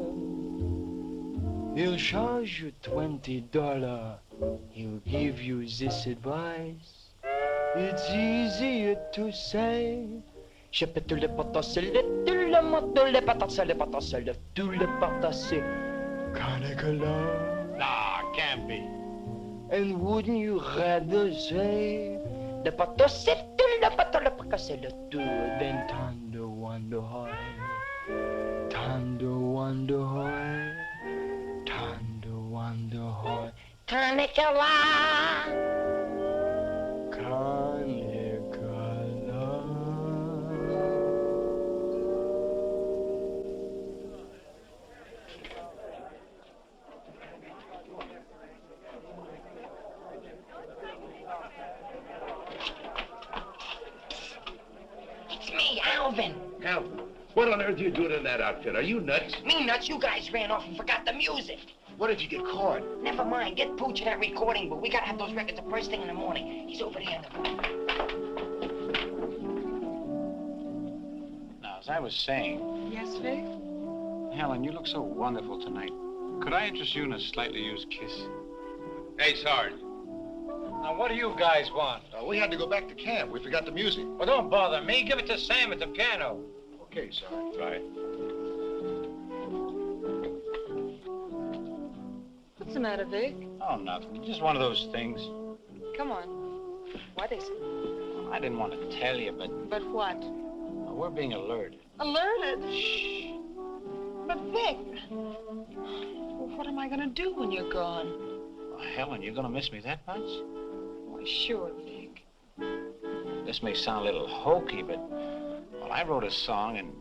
he'll charge you $20. He'll give you this advice. It's easier to say. Je peux tout le potasser, tout le moto, le patasser, tout le patasser. Coniga love. Nah, can't be. And wouldn't you rather say le patasser, tout le pato, le patasser, le tout, than tando wando hoy, tando wando hoy, tando wando hoy. Coniga love. Coniga love. It's me, Alvin. Alvin, what on earth are you doing in that outfit? Are you nuts? Me nuts, you guys ran off and forgot the music. What if you get caught? Never mind, get Pooch in that recording booth. We gotta have those records the first thing in the morning. He's over there in the booth. Now, as I was saying, Yes, Vic? Helen, you look so wonderful tonight. Could I interest you in a slightly used kiss? Hey, Sarge. Now, what do you guys want? We had to go back to camp. We forgot the music. Well, don't bother me. Give it to Sam at the piano. Okay, sir. Right. What's the matter, Vic? Oh, nothing. Just one of those things. Come on. What is it? Well, I didn't want to tell you, but But what? we're being alerted. Alerted? Shh. But Vic, well, what am I going to do when you're gone? Oh, Helen, you're going to miss me that much? Why, sure, Vic. This may sound a little hokey, but, well, I wrote a song, and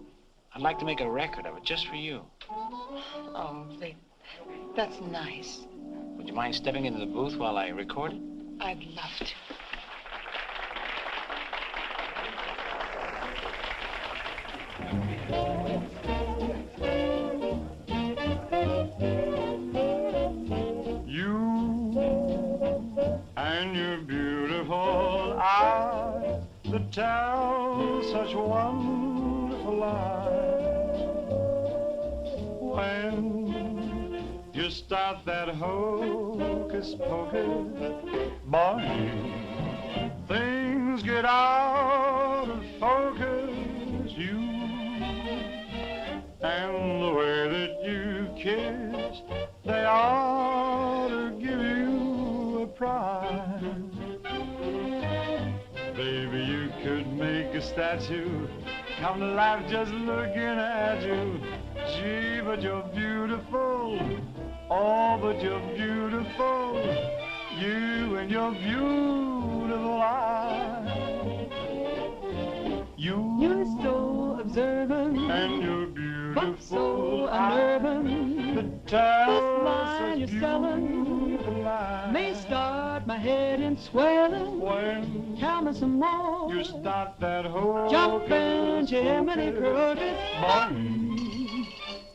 I'd like to make a record of it just for you. Oh, Vic, that's nice. Would you mind stepping into the booth while I record it? I'd love to. And your beautiful eyes that tell such wonderful lies. When you start that hocus pocus, boy, things get out of focus. You and the way that you kiss, they ought to give you a prize. Baby, you could make a statue come to life just looking at you. Gee, but you're beautiful. Oh, but you're beautiful. You and your beautiful eyes. You're so observant, and you're beautiful, but so unnerving. The tell line you're selling may start my head in swelling. When tell me some more. You start that whole jumping Jiminy Cricket.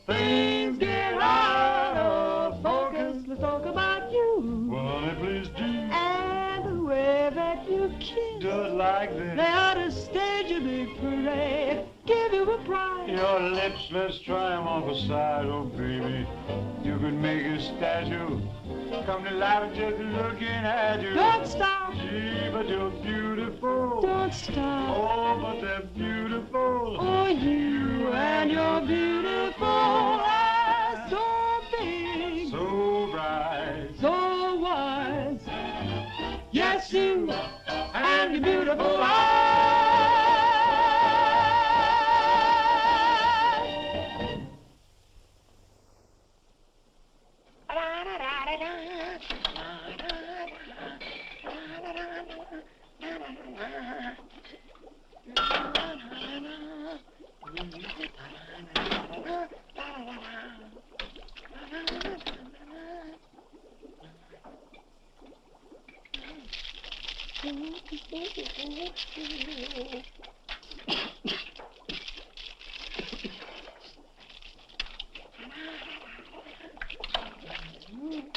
Things get out of focus. Let's talk about you. Well, honey, please do. And the way that you kiss. Do it like this. They ought to stage a big parade. Give you a prize. Your lips, let's try them off a side, oh baby. You could make a statue come to life just looking at you. Don't stop. Gee, but you're beautiful. Don't stop. Oh, but they're beautiful. Oh, you and your beautiful eyes, so big, so bright, so wise. Yes, you and your beautiful eyes.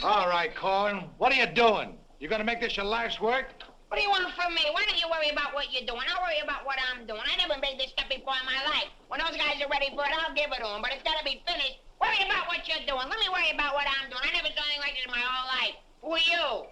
All right, Corn. What are you doing? You gonna make this your life's work? What do you want from me? Why don't you worry about what you're doing? I'll worry about what I'm doing. I never made this stuff before in my life. When those guys are ready for it, I'll give it to them. But it's got to be finished. Worry about what you're doing. Let me worry about what I'm doing. I never saw anything like this in my whole life. Who are you?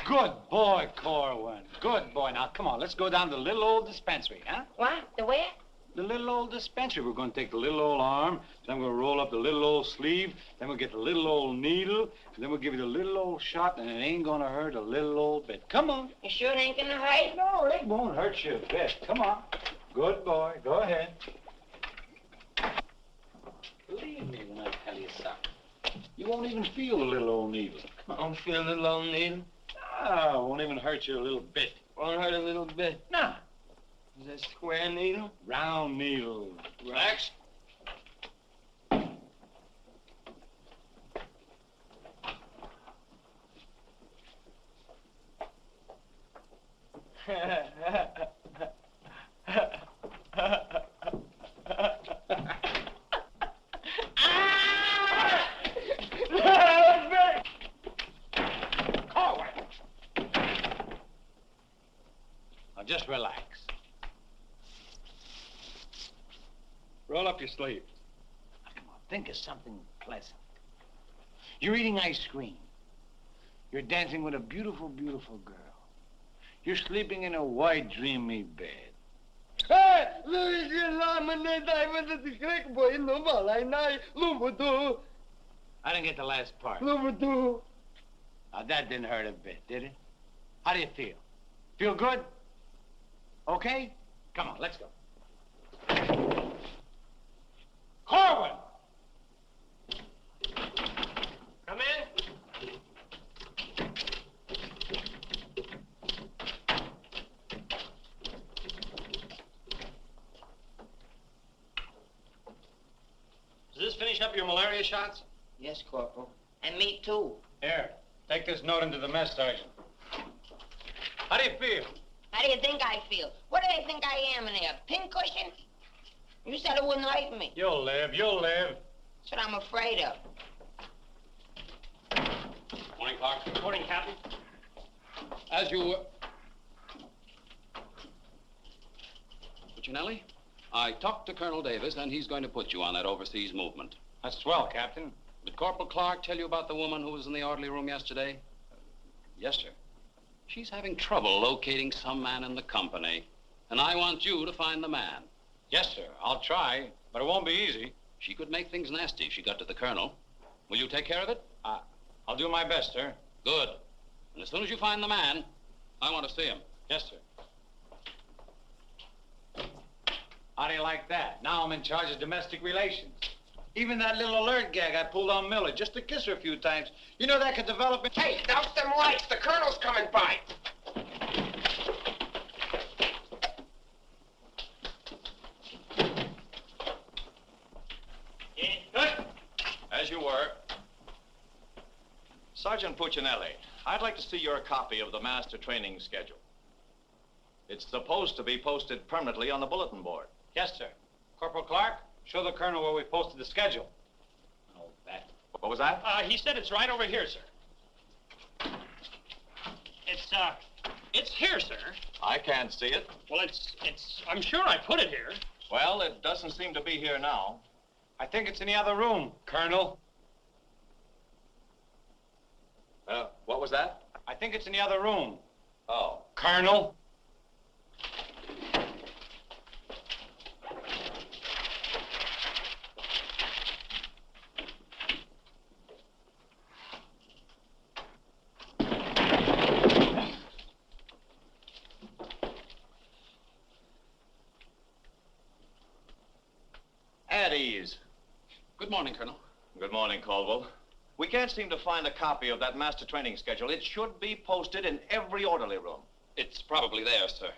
Good boy, Corwin. Good boy. Now, come on, let's go down to the little old dispensary, huh? What? The where? The little old dispensary. We're going to take the little old arm, then we'll roll up the little old sleeve, then we'll get the little old needle, and then we'll give you the little old shot, and it ain't going to hurt a little old bit. Come on. You sure it ain't gonna hurt? No, it won't hurt you a bit. Come on. Good boy. Go ahead. Believe me when I tell you something. You won't even feel the little old needle. I don't feel the little needle. Ah, won't even hurt you a little bit. Won't hurt a little bit. No. Is that square needle? Round needle. Relax. Now, just relax. Roll up your sleeve. Come on, think of something pleasant. You're eating ice cream. You're dancing with a beautiful, beautiful girl. You're sleeping in a white, dreamy bed. Hey, I didn't get the last part. Number two. Now, that didn't hurt a bit, did it? How do you feel? Feel good? Okay? Come on, let's go. Corwin! Come in. Does this finish up your malaria shots? Yes, Corporal. And me too. Here, take this note into the mess, Sergeant. How do you feel? How do you think I feel? What do they think I am in there? Pincushion? You said it wouldn't hurt me. You'll live, you'll live. That's what I'm afraid of. Morning, Clark. Morning, Captain. As you were... Puccinelli, I talked to Colonel Davis, and he's going to put you on that overseas movement. That's swell, Captain. Did Corporal Clark tell you about the woman who was in the orderly room yesterday? Yes, sir. She's having trouble locating some man in the company, and I want you to find the man. Yes, sir. I'll try, but it won't be easy. She could make things nasty if she got to the colonel. Will you take care of it? I'll do my best, sir. Good. And as soon as you find the man, I want to see him. Yes, sir. How do you like that? Now I'm in charge of domestic relations. Even that little alert gag I pulled on Miller just to kiss her a few times. You know that could develop in... Hey, douse them lights. The colonel's coming by. As you were. Sergeant Puccinelli, I'd like to see your copy of the master training schedule. It's supposed to be posted permanently on the bulletin board. Yes, sir. Corporal Clark, show the colonel where we posted the schedule. Oh, that. What was that? He said it's right over here, sir. It's here, sir. I can't see it. Well, I'm sure I put it here. Well, it doesn't seem to be here now. I think it's in the other room, Colonel. What was that? I think it's in the other room. Oh. Colonel. At ease. Good morning, Colonel. Good morning, Caldwell. We can't seem to find a copy of that master training schedule. It should be posted in every orderly room. It's probably there, sir.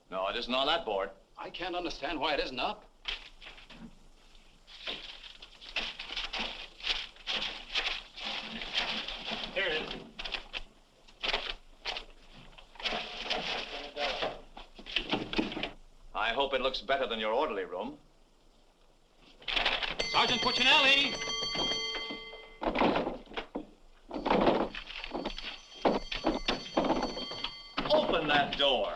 No, it isn't on that board. I can't understand why it isn't up. Here it is. I hope it looks better than your orderly room. Sergeant Puccinelli! Open that door.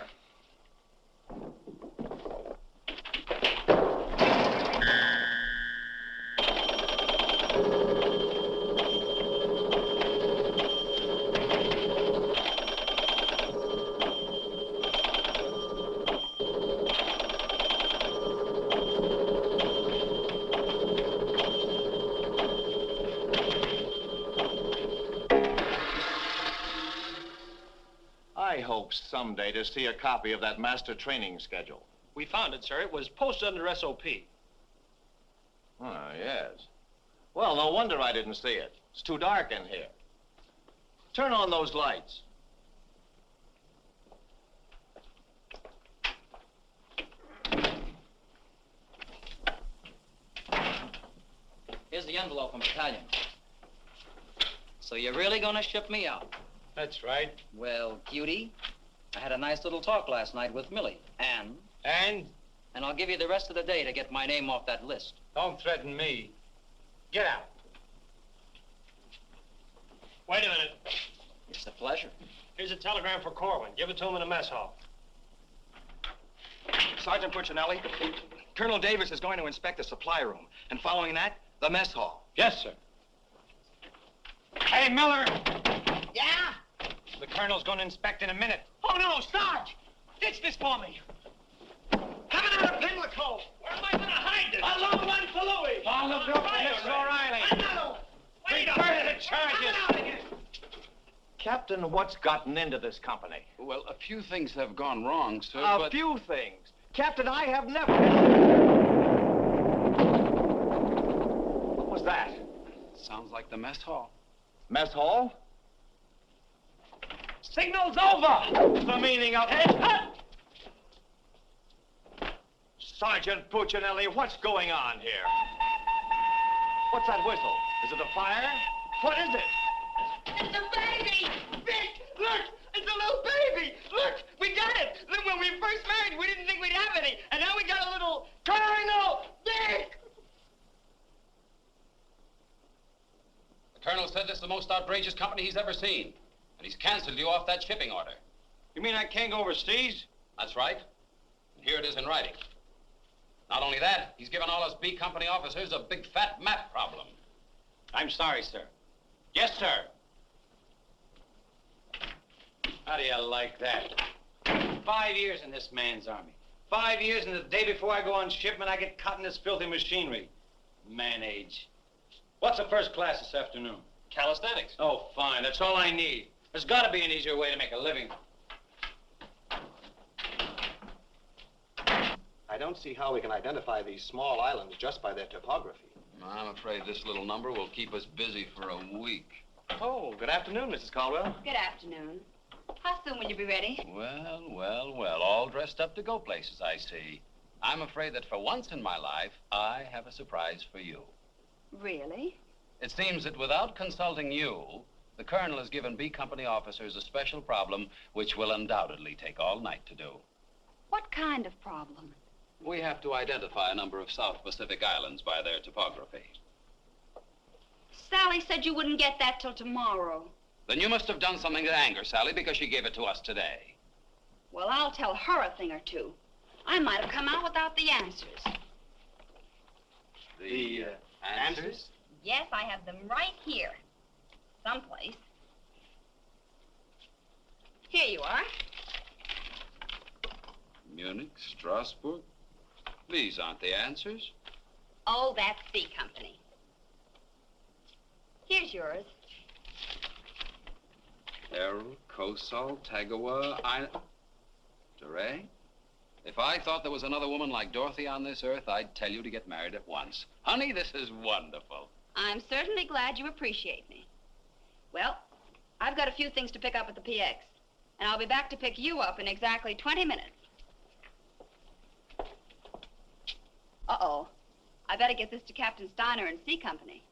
I hope someday to see a copy of that master training schedule. We found it, sir. It was posted under SOP. Oh, yes. Well, no wonder I didn't see it. It's too dark in here. Turn on those lights. Here's the envelope from battalion. So you're really gonna ship me out? That's right. Well, cutie, I had a nice little talk last night with Millie. And? And I'll give you the rest of the day to get my name off that list. Don't threaten me. Get out. Wait a minute. It's a pleasure. Here's a telegram for Corwin. Give it to him in the mess hall. Sergeant Puccinelli, Colonel Davis is going to inspect the supply room, and following that, the mess hall. Yes, sir. Hey, Miller! Yeah? The colonel's going to inspect in a minute. Oh, no, Sarge! Ditch this for me. Have another Pimlico. Where am I going to hide this? A long one for Louis. Oh, look up for Mrs. O'Reilly. Another one. Wait up. Further charges. Captain, what's gotten into this company? Well, a few things have gone wrong, sir, A few things. Captain, I have never... What was that? Sounds like the mess hall. Mess hall? Signal's over. The meaning of it? Sergeant Puccinelli, what's going on here? What's that whistle? Is it a fire? What is it? It's a baby! Vic, look! It's a little baby! Look! We got it! Look, when we first married, we didn't think we'd have any. And now we got a little Colonel Vic! The colonel said this is the most outrageous company he's ever seen. And he's canceled you off that shipping order. You mean I can't go overseas? That's right. And here it is in writing. Not only that, he's given all us B Company officers a big fat map problem. I'm sorry, sir. Yes, sir. How do you like that? 5 years in this man's army. 5 years, and the day before I go on shipment, I get caught in this filthy machinery. Man age. What's the first class this afternoon? Calisthenics. Oh, fine. That's all I need. There's got to be an easier way to make a living. I don't see how we can identify these small islands just by their topography. I'm afraid this little number will keep us busy for a week. Oh, good afternoon, Mrs. Caldwell. Good afternoon. How soon will you be ready? Well, all dressed up to go places, I see. I'm afraid that for once in my life, I have a surprise for you. Really? It seems that without consulting you, the colonel has given B Company officers a special problem which will undoubtedly take all night to do. What kind of problem? We have to identify a number of South Pacific islands by their topography. Sally said you wouldn't get that till tomorrow. Then you must have done something to anger Sally because she gave it to us today. Well, I'll tell her a thing or two. I might have come out without the answers. The answers? Yes, I have them right here. Someplace. Here you are. Munich, Strasbourg. These aren't the answers. Oh, that's C Company. Here's yours. Errol, Kosal, Tagawa, DeRay? If I thought there was another woman like Dorothy on this earth, I'd tell you to get married at once. Honey, this is wonderful. I'm certainly glad you appreciate me. Well, I've got a few things to pick up at the PX, and I'll be back to pick you up in exactly 20 minutes. Uh-oh. I better get this to Captain Steiner and C Company.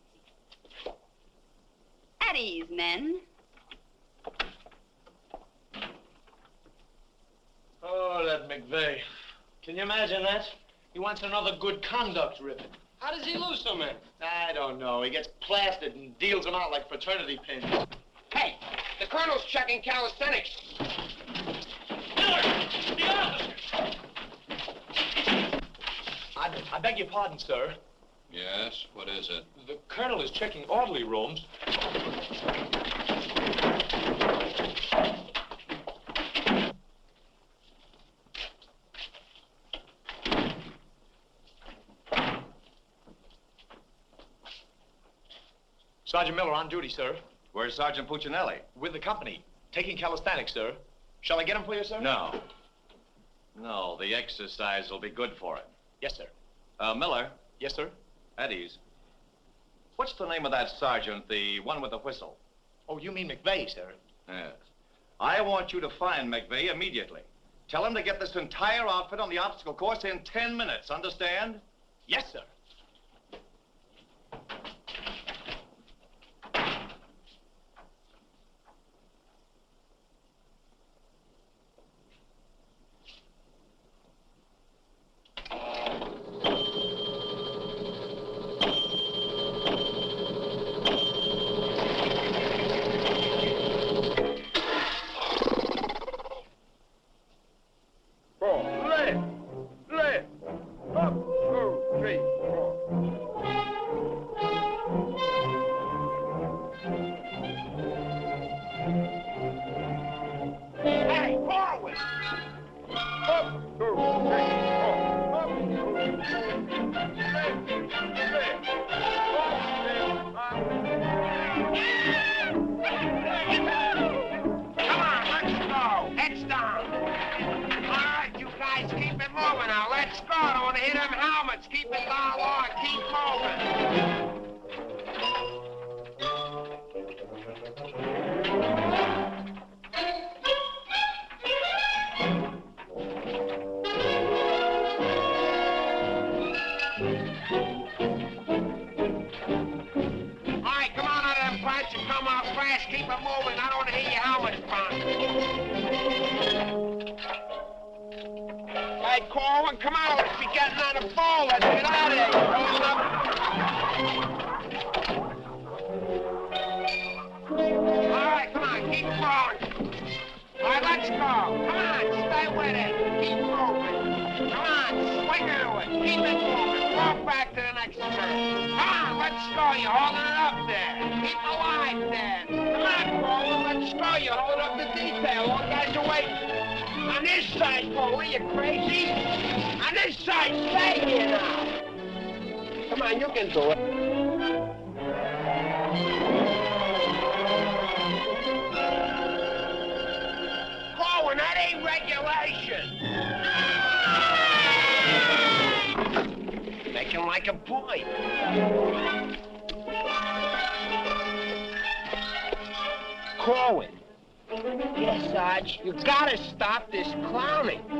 At ease, men. Oh, that McVeigh. Can you imagine that? He wants another good conduct ribbon. How does he lose so many? I don't know. He gets plastered and deals them out like fraternity pins. Hey, the colonel's checking calisthenics. Miller, the officers. I beg your pardon, sir. Yes, what is it? The colonel is checking orderly rooms. Sergeant Miller on duty, sir. Where's Sergeant Puccinelli? With the company. Taking calisthenics, sir. Shall I get him for you, sir? No. No, the exercise will be good for him. Yes, sir. Miller. Yes, sir. At ease. What's the name of that sergeant, the one with the whistle? Oh, you mean McVeigh, sir? Yes. I want you to find McVeigh immediately. Tell him to get this entire outfit on the obstacle course in 10 minutes, understand? Yes, sir. Left, up, now, let's go. I don't want to hit them helmets. Keep it down long. Keep moving. Keep it moving. I don't want to hear your helmet bang. Hey, Corwin, come on. Let's be getting on the ball. Let's get out of here. All right, come on. Keep rolling. All right, let's go. Come on. Stay with it. Keep moving. Come on. Swing into it. Keep it moving. Walk back to the next turn. Come on. Let's go. You're holding it up there. Keep alive there. Come on, Corwin, let's go. You're holding up the detail. All guys are waiting. On this side, Corwin, you crazy? On this side, stay here now. Come on, you can do it. Corwin, that ain't regulation. Make him like a boy. Corwin. Yes, Sarge. You gotta stop this clowning. All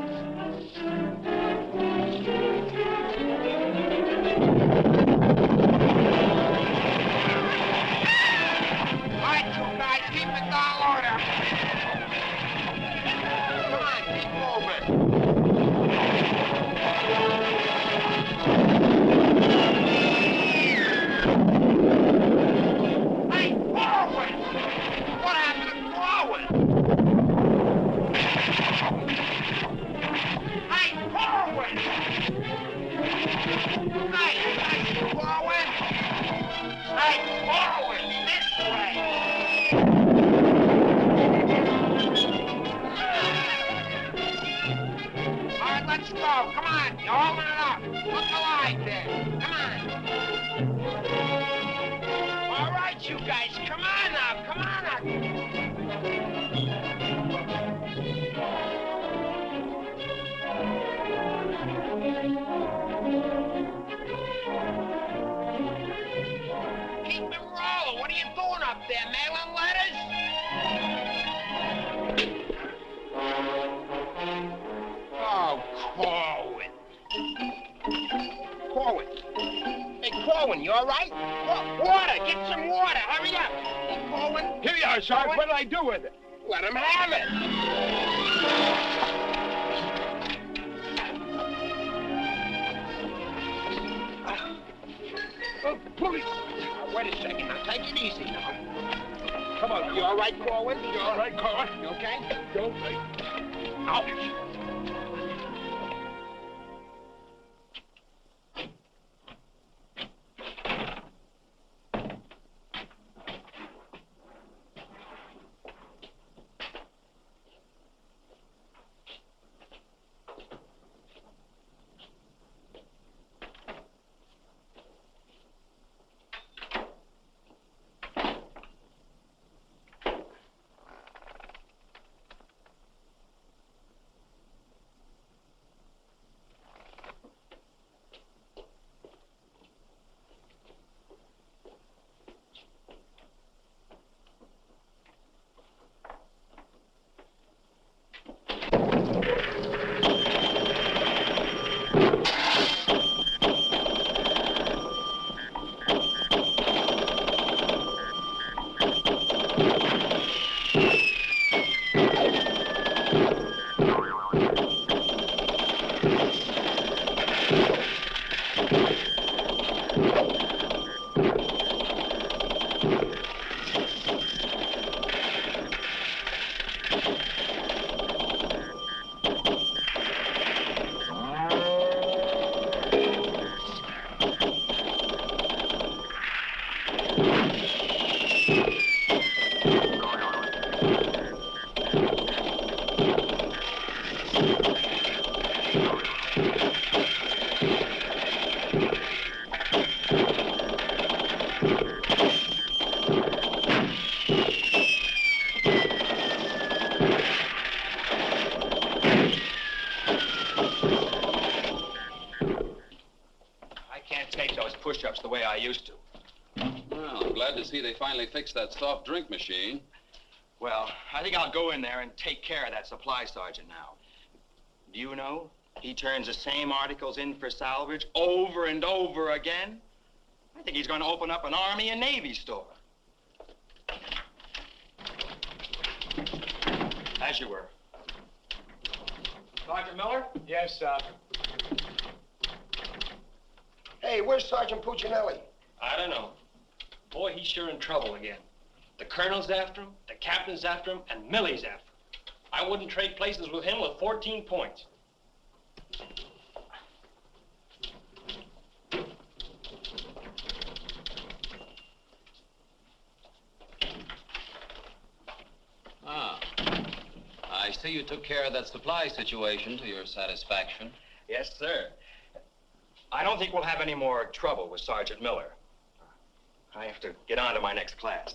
right, you guys, keep it down order. Come on, keep moving. Hey, Corwin! What happened to Corwin? Hey, Corwin! Hey, Corwin! Hey, Corwin, this way! All right, let's go. Come on, you're holding it up. Look alive there. Come on. All right, you guys, come on now, come on now. Keep it rolling. What are you doing up there, mailing letters? Oh, Corwin. Corwin. Hey, Corwin, you all right? Water, get some water. Hurry up. Hey, Corwin. Here you are, Sarge. What did I do with it? Let him have it. Oh, police. Wait a second. Now, take it easy now. Come on. You all right, Corwin? You all right, Corwin? You okay? You okay? Ouch. much the way I used to. Well, I'm glad to see they finally fixed that soft drink machine. Well, I think I'll go in there and take care of that supply sergeant now. Do you know, he turns the same articles in for salvage over and over again? I think he's going to open up an Army and Navy store. As you were. Sergeant Miller? Yes, sir. Hey, where's Sergeant Puccinelli? I don't know. Boy, he's sure in trouble again. The colonel's after him, the captain's after him, and Millie's after him. I wouldn't trade places with him with 14 points. Ah. I see you took care of that supply situation to your satisfaction. Yes, sir. I don't think we'll have any more trouble with Sergeant Miller. I have to get on to my next class.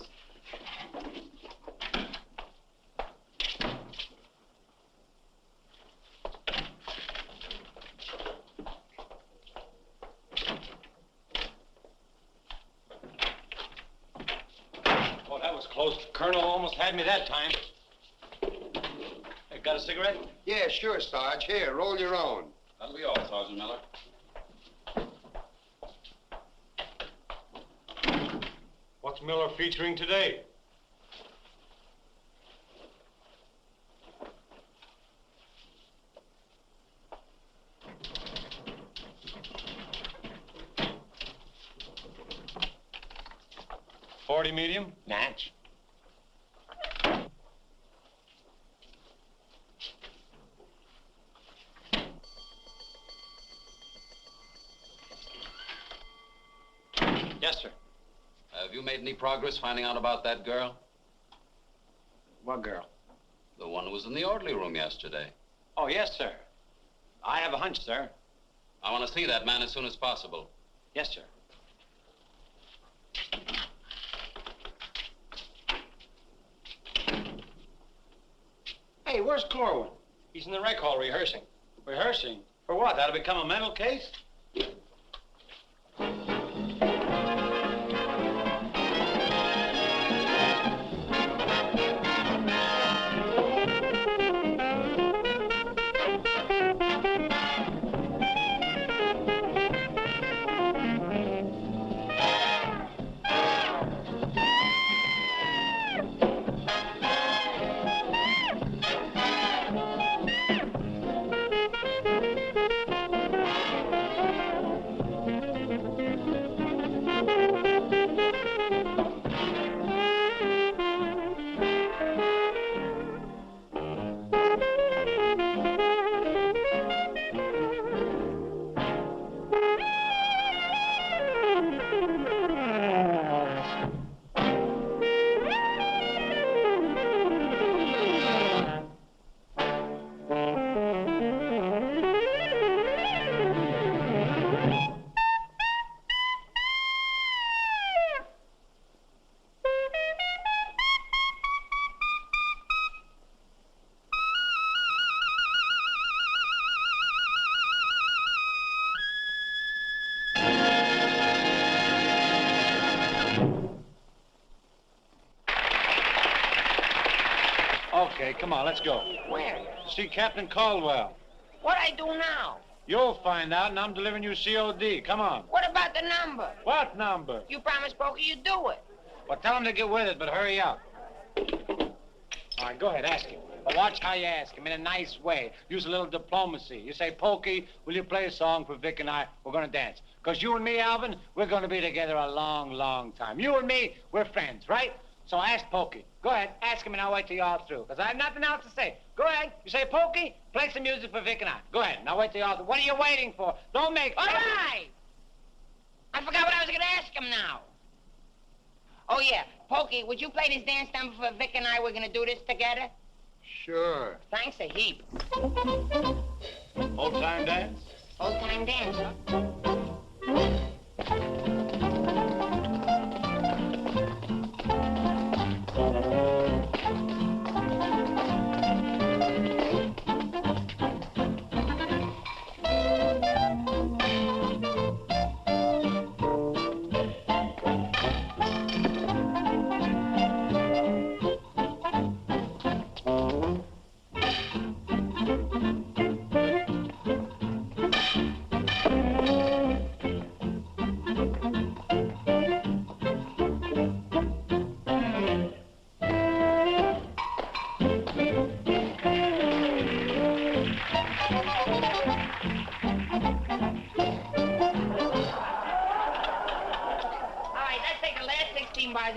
Oh, that was close. Colonel almost had me that time. Hey, got a cigarette? Yeah, sure, Sarge. Here, roll your own. That'll be all, Sergeant Miller. What's Miller featuring today? .40 medium? Match. Yes, sir. Have you made any progress finding out about that girl? What girl? The one who was in the orderly room yesterday. Oh, yes, sir. I have a hunch, sir. I want to see that man as soon as possible. Yes, sir. Hey, where's Corwin? He's in the rec hall rehearsing. Rehearsing? For what? That'll become a mental case? Okay, come on, let's go. Where? See Captain Caldwell. What I do now? You'll find out, and I'm delivering you COD. Come on. What about the number? What number? You promised Pokey you'd do it. Well, tell him to get with it, but hurry up. All right, go ahead, ask him. But watch how you ask him, in a nice way. Use a little diplomacy. You say, Pokey, will you play a song for Vic and I? We're going to dance. Because you and me, Alvin, we're going to be together a long, long time. You and me, we're friends, right? So ask Pokey. Go ahead, ask him, and I'll wait till you're all through. Because I have nothing else to say. Go ahead. You say, Pokey, play some music for Vic and I. Go ahead, and I'll wait till you're all through. What are you waiting for? Don't make... All right. I forgot what I was going to ask him now. Oh, yeah. Pokey, would you play this dance number for Vic and I? We're going to do this together? Sure. Thanks a heap. Old-time dance? Old-time dance, huh?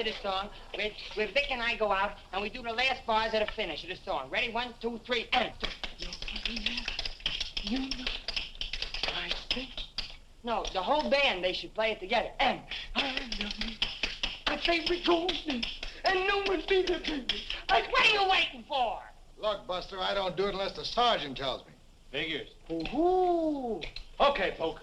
of the song where Vic and I go out and we do the last bars of the finish of the song. Ready? 1, 2, 3, and... No, the whole band, they should play it together. And... My favorite golden, and no one beat it. What are you waiting for? Look, Buster, I don't do it unless the sergeant tells me. Figures. Ooh. Okay, Poke.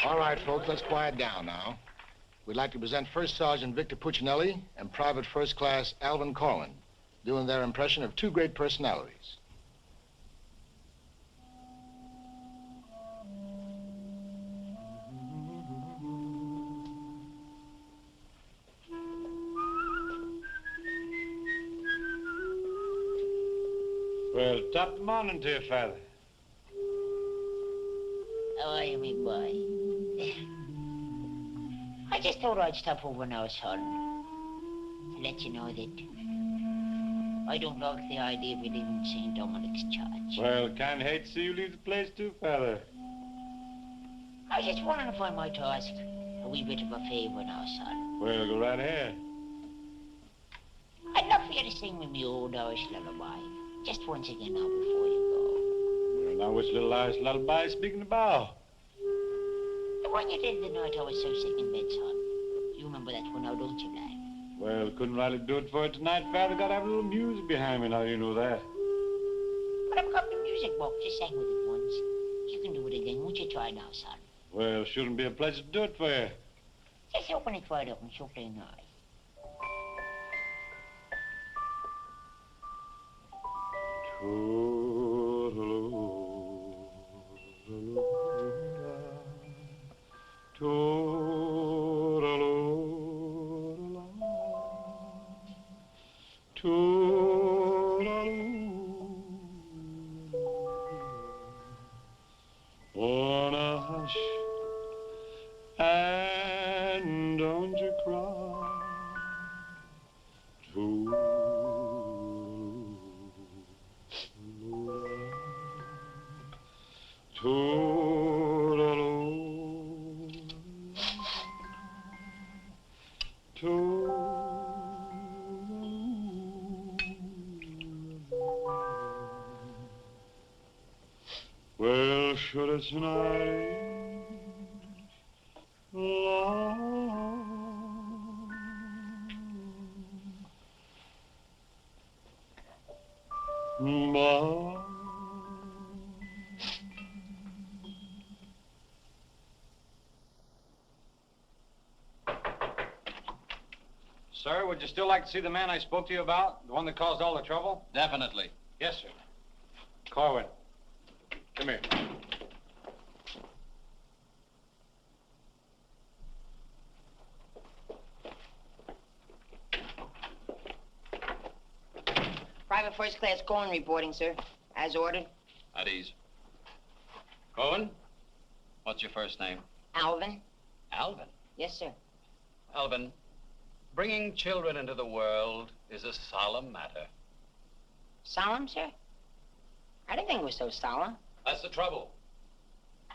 All right, folks, let's quiet down now. We'd like to present First Sergeant Victor Puccinelli and Private First Class Alvin Corwin, doing their impression of two great personalities. Well, top morning to you, Father. How are you, me boy? I just thought I'd stop over now, son, to let you know that I don't like the idea of you leaving St. Dominic's Church. Well, can't hate to see you leave the place too, Father. I was just wondering if I might ask a wee bit of a favor now, son. Well, go right ahead. I'd love for you to sing me old Irish lullaby, just once again now before you Well, now which little Irish lullaby speaking about? go. The one you did the night I was so sick in bed, son. You remember that one now, don't you, lad? Well, couldn't rightly do it for you tonight, Father. Gotta have a little music behind me now, you know that. But I've got the music book. Just sang with it once. You can do it again. Won't you try now, son? Well, shouldn't be a pleasure to do it for you. Just open it wide up and she'll play nice. Wanna hush and don't you cry. Well, should it's night long, but Sir, would you still like to see the man I spoke to you about? The one that caused all the trouble? Definitely. Yes, sir. Corwin, come here. Private First Class Cohen reporting, sir. As ordered. At ease. Cohen, what's your first name? Alvin. Alvin. Yes, sir. Alvin, bringing children into the world is a solemn matter. Solemn, sir? I didn't think it was so solemn. That's the trouble.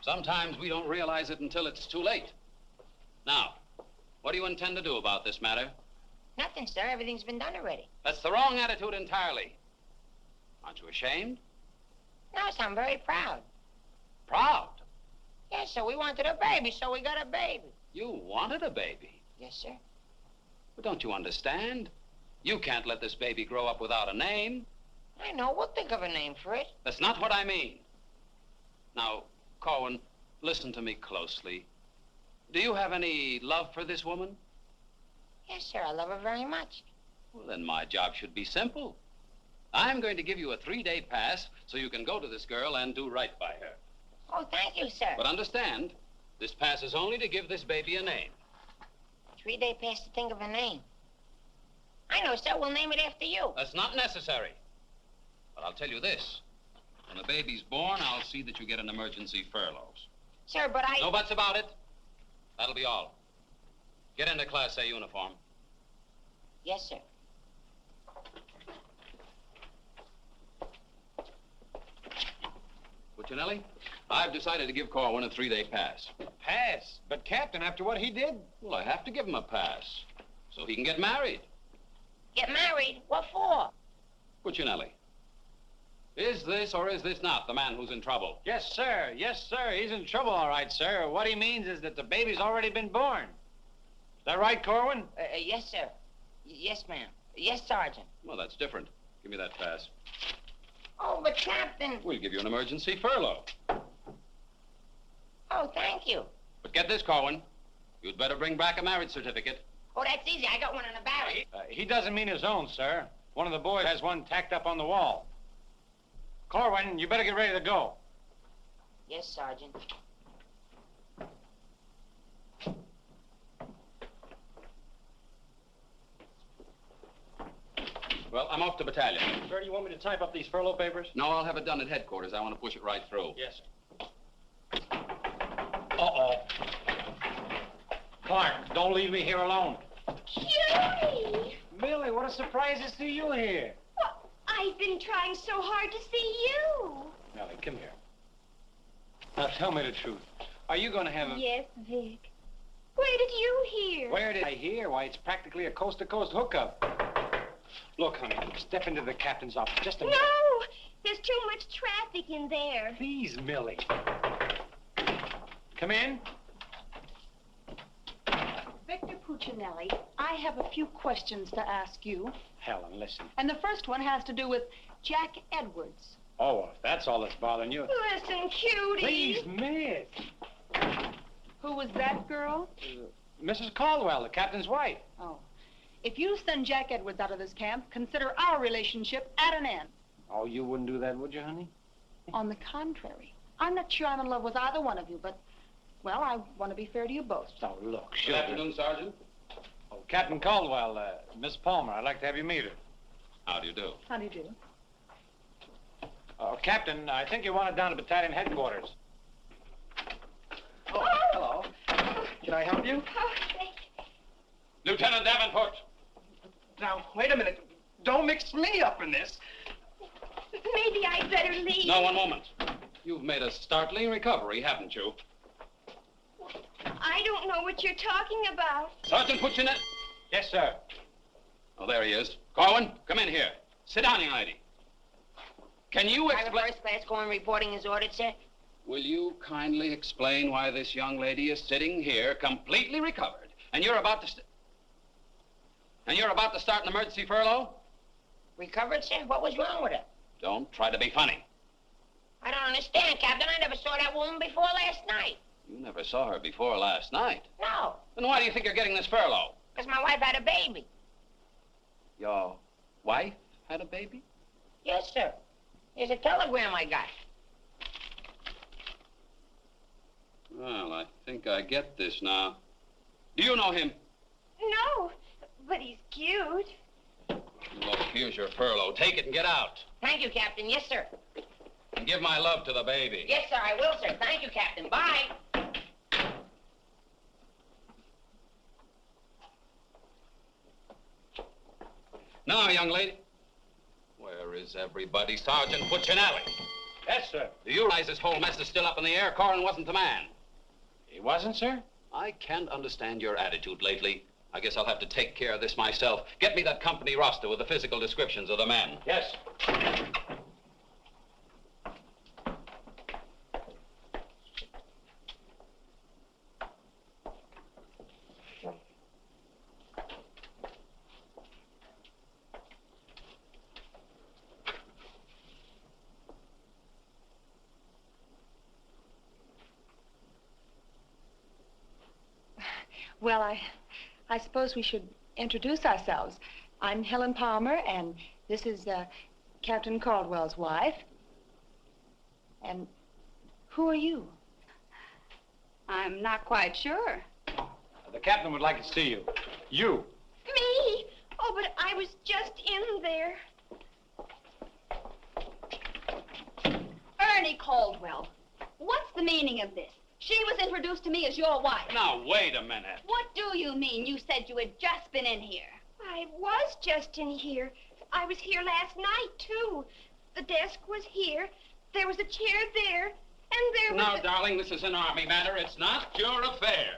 Sometimes we don't realize it until it's too late. Now, what do you intend to do about this matter? Nothing, sir. Everything's been done already. That's the wrong attitude entirely. Aren't you ashamed? No, sir, I'm very proud. Proud? Yes, sir. We wanted a baby, so we got a baby. You wanted a baby. Yes, sir. But don't you understand? You can't let this baby grow up without a name. I know. We'll think of a name for it. That's not what I mean. Now, Corwin, listen to me closely. Do you have any love for this woman? Yes, sir. I love her very much. Well, then my job should be simple. I'm going to give you a 3-day pass so you can go to this girl and do right by her. Oh, thank you, sir. But understand, this pass is only to give this baby a name. 3-day pass to think of a name. I know, sir. We'll name it after you. That's not necessary. But I'll tell you this. When the baby's born, I'll see that you get an emergency furlough. Sir, but I... No buts about it. That'll be all. Get into Class A uniform. Yes, sir. Puccinelli, I've decided to give Corwin a 3-day pass. Pass? But, Captain, after what he did? Well, I have to give him a pass so he can get married. Get married? What for? Puccinelli, is this or is this not the man who's in trouble? Yes, sir. Yes, sir. He's in trouble, all right, sir. What he means is that the baby's already been born. Is that right, Corwin? Yes, sir. Yes, ma'am. Yes, Sergeant. Well, that's different. Give me that pass. Oh, but Captain... We'll give you an emergency furlough. Oh, thank you. But get this, Corwin. You'd better bring back a marriage certificate. Oh, that's easy. I got one in the barrel. He doesn't mean his own, sir. One of the boys has one tacked up on the wall. Corwin, you better get ready to go. Yes, Sergeant. Well, I'm off to battalion. Sir, do you want me to type up these furlough papers? No, I'll have it done at headquarters. I want to push it right through. Yes, sir. Uh-oh. Clark, don't leave me here alone. Cutie! Millie, what a surprise to see you here. Well, I've been trying so hard to see you. Millie, come here. Now, tell me the truth. Are you going to have a... Yes, Vic. Where did you hear? Where did I hear? Why, it's practically a coast-to-coast hookup. Look, honey, step into the captain's office just a minute. No! There's too much traffic in there. Please, Millie. Come in. Victor Puccinelli, I have a few questions to ask you. Helen, listen. And the first one has to do with Jack Edwards. Oh, if that's all that's bothering you. Listen, Cutie. Please, miss. Who was that girl? Mrs. Caldwell, the captain's wife. Oh. If you send Jack Edwards out of this camp, consider our relationship at an end. Oh, you wouldn't do that, would you, honey? On the contrary. I'm not sure I'm in love with either one of you, but, well, I want to be fair to you both. Oh, look, Good sure. afternoon, Sergeant. Oh, Captain Caldwell, Miss Palmer, I'd like to have you meet her. How do you do? How do you do? Oh, Captain, I think you want it down to battalion headquarters. Oh, hello. Can I help you? Oh, thank you. Lieutenant Davenport. Now, wait a minute. Don't mix me up in this. Maybe I'd better leave. No, one moment. You've made a startling recovery, haven't you? I don't know what you're talking about. Sergeant Puccinelli. Yes, sir. Oh, there he is. Corwin, come in here. Sit down, young lady. Can you Private explain... first class going reporting as ordered, sir. Will you kindly explain why this young lady is sitting here completely recovered, and you're about to start an emergency furlough? Recovered, sir? What was wrong with her? Don't try to be funny. I don't understand, Captain. I never saw that woman before last night. You never saw her before last night. No, Then why do you think you're getting this furlough? because my wife had a baby. Your wife had a baby? Yes, sir. Here's a telegram I got. Well, I think I get this now. Do you know him? No, but he's cute. Look, here's your furlough. Take it and get out. Thank you, Captain. Yes, sir. And give my love to the baby. Yes, sir, I will, sir. Thank you, Captain. Bye. Now, young lady. Where is everybody? Sergeant Puccinelli. Yes, sir. Do you realize this whole mess is still up in the air? Corwin wasn't the man. He wasn't, sir? I can't understand your attitude lately. I guess I'll have to take care of this myself. Get me that company roster with the physical descriptions of the men. Yes. Well, I suppose we should introduce ourselves. I'm Helen Palmer, and this is Captain Caldwell's wife. And who are you? I'm not quite sure. The captain would like to see you. You. Me? Oh, but I was just in there. Ernie Caldwell, what's the meaning of this? She was introduced to me as your wife. Now, wait a minute. What do you mean? You said you had just been in here. I was just in here. I was here last night, too. The desk was here. There was a chair there. And there was Now, darling, this is an Army matter. It's not your affair.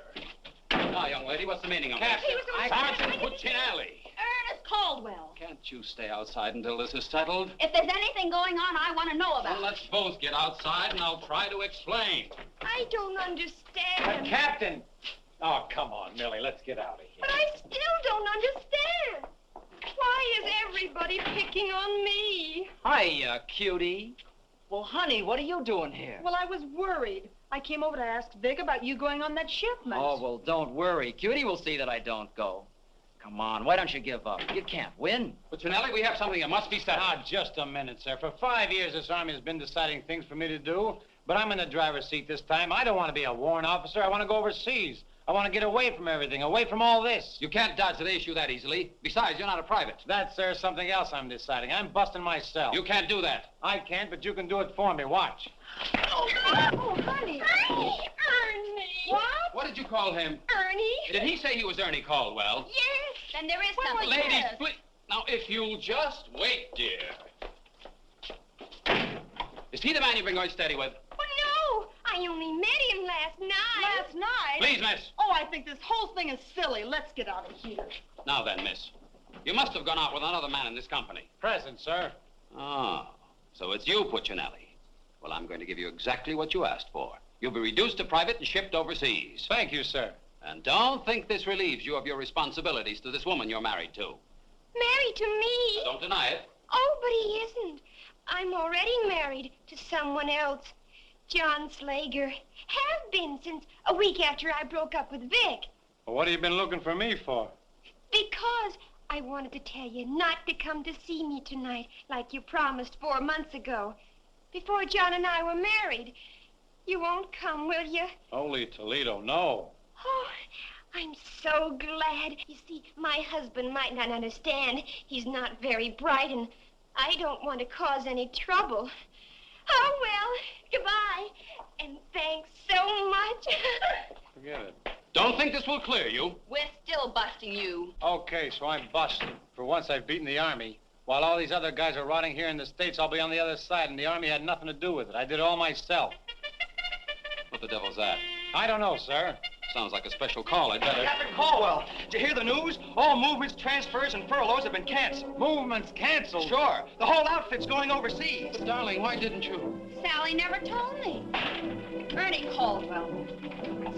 Now, young lady, what's the meaning of Captain, this? Sergeant Puccinelli. Ernest Caldwell. Can't you stay outside until this is settled? If there's anything going on, I want to know about Well, let's both get outside, and I'll try to explain. I don't understand. Captain! Oh, come on, Millie, let's get out of here. But I still don't understand. Why is everybody picking on me? Hiya, cutie. Well, honey, what are you doing here? Well, I was worried. I came over to ask Vic about you going on that shipment. Oh, well, don't worry. Cutie will see that I don't go. Come on, why don't you give up? You can't win. Puccinelli, we have something that must be settled. Now, just a minute, sir. For 5 years, this Army has been deciding things for me to do, but I'm in the driver's seat this time. I don't want to be a warrant officer. I want to go overseas. I want to get away from everything, away from all this. You can't dodge the issue that easily. Besides, you're not a private. That's, sir, something else I'm deciding. I'm busting myself. You can't do that. I can't, but you can do it for me. Watch. Oh, honey. Ernie. What? What did you call him? Ernie? Did he say he was Ernie Caldwell? Yes. Then there is something. Ladies, please. Now, if you'll just wait, dear. Is he the man you've been going steady with? Oh, no. I only met him last night. Last night? Please, miss. Oh, I think this whole thing is silly. Let's get out of here. Now then, miss. You must have gone out with another man in this company. Present, sir. Ah, so it's you, Puccinelli. Well, I'm going to give you exactly what you asked for. You'll be reduced to private and shipped overseas. Thank you, sir. And don't think this relieves you of your responsibilities to this woman you're married to. Married to me? Don't deny it. Oh, but he isn't. I'm already married to someone else. John Slager. Have been since a week after I broke up with Vic. Well, what have you been looking for me for? Because I wanted to tell you not to come to see me tonight like you promised 4 months ago. Before John and I were married. You won't come, will you? Holy Toledo, no. Oh, I'm so glad. You see, my husband might not understand. He's not very bright, and I don't want to cause any trouble. Oh, well, goodbye. And thanks so much. Forget it. Don't think this will clear you. We're still busting you. Okay, so I'm busted. For once, I've beaten the Army. While all these other guys are rotting here in the States, I'll be on the other side, and the Army had nothing to do with it. I did it all myself. What the devil's that? I don't know, sir. Sounds like a special call. I'd better... Captain Caldwell, did you hear the news? All movements, transfers, and furloughs have been canceled. Movements canceled? Sure. The whole outfit's going overseas. But, darling, why didn't you? Sally never told me. Ernie Caldwell,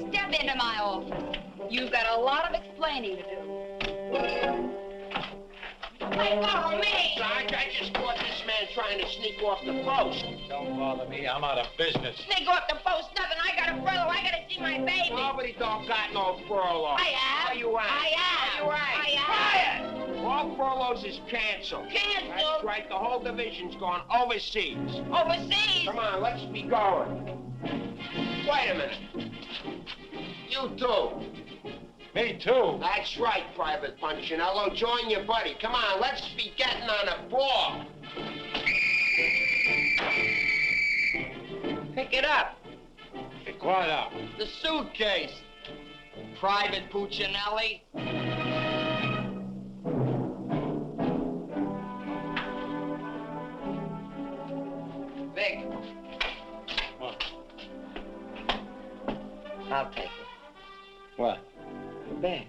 step into my office. You've got a lot of explaining to do. Oh, me! Sarge, I just caught this man trying to sneak off the post. Don't bother me. I'm out of business. Sneak off the post, nothing. I got a furlough. I gotta see my baby. Nobody don't got no furlough. I have. Are you right? I have. Are you right? I have. Quiet! All furloughs is canceled. Canceled? That's right. The whole division's gone overseas. Overseas? Come on, let's be going. Wait a minute. You too. Me too. That's right, Private Punchinello. Join your buddy. Come on, let's be getting on the floor. Pick it up. Pick what up? The suitcase. Private Puccinelli. Vic. What? I'll take it. What? The bag.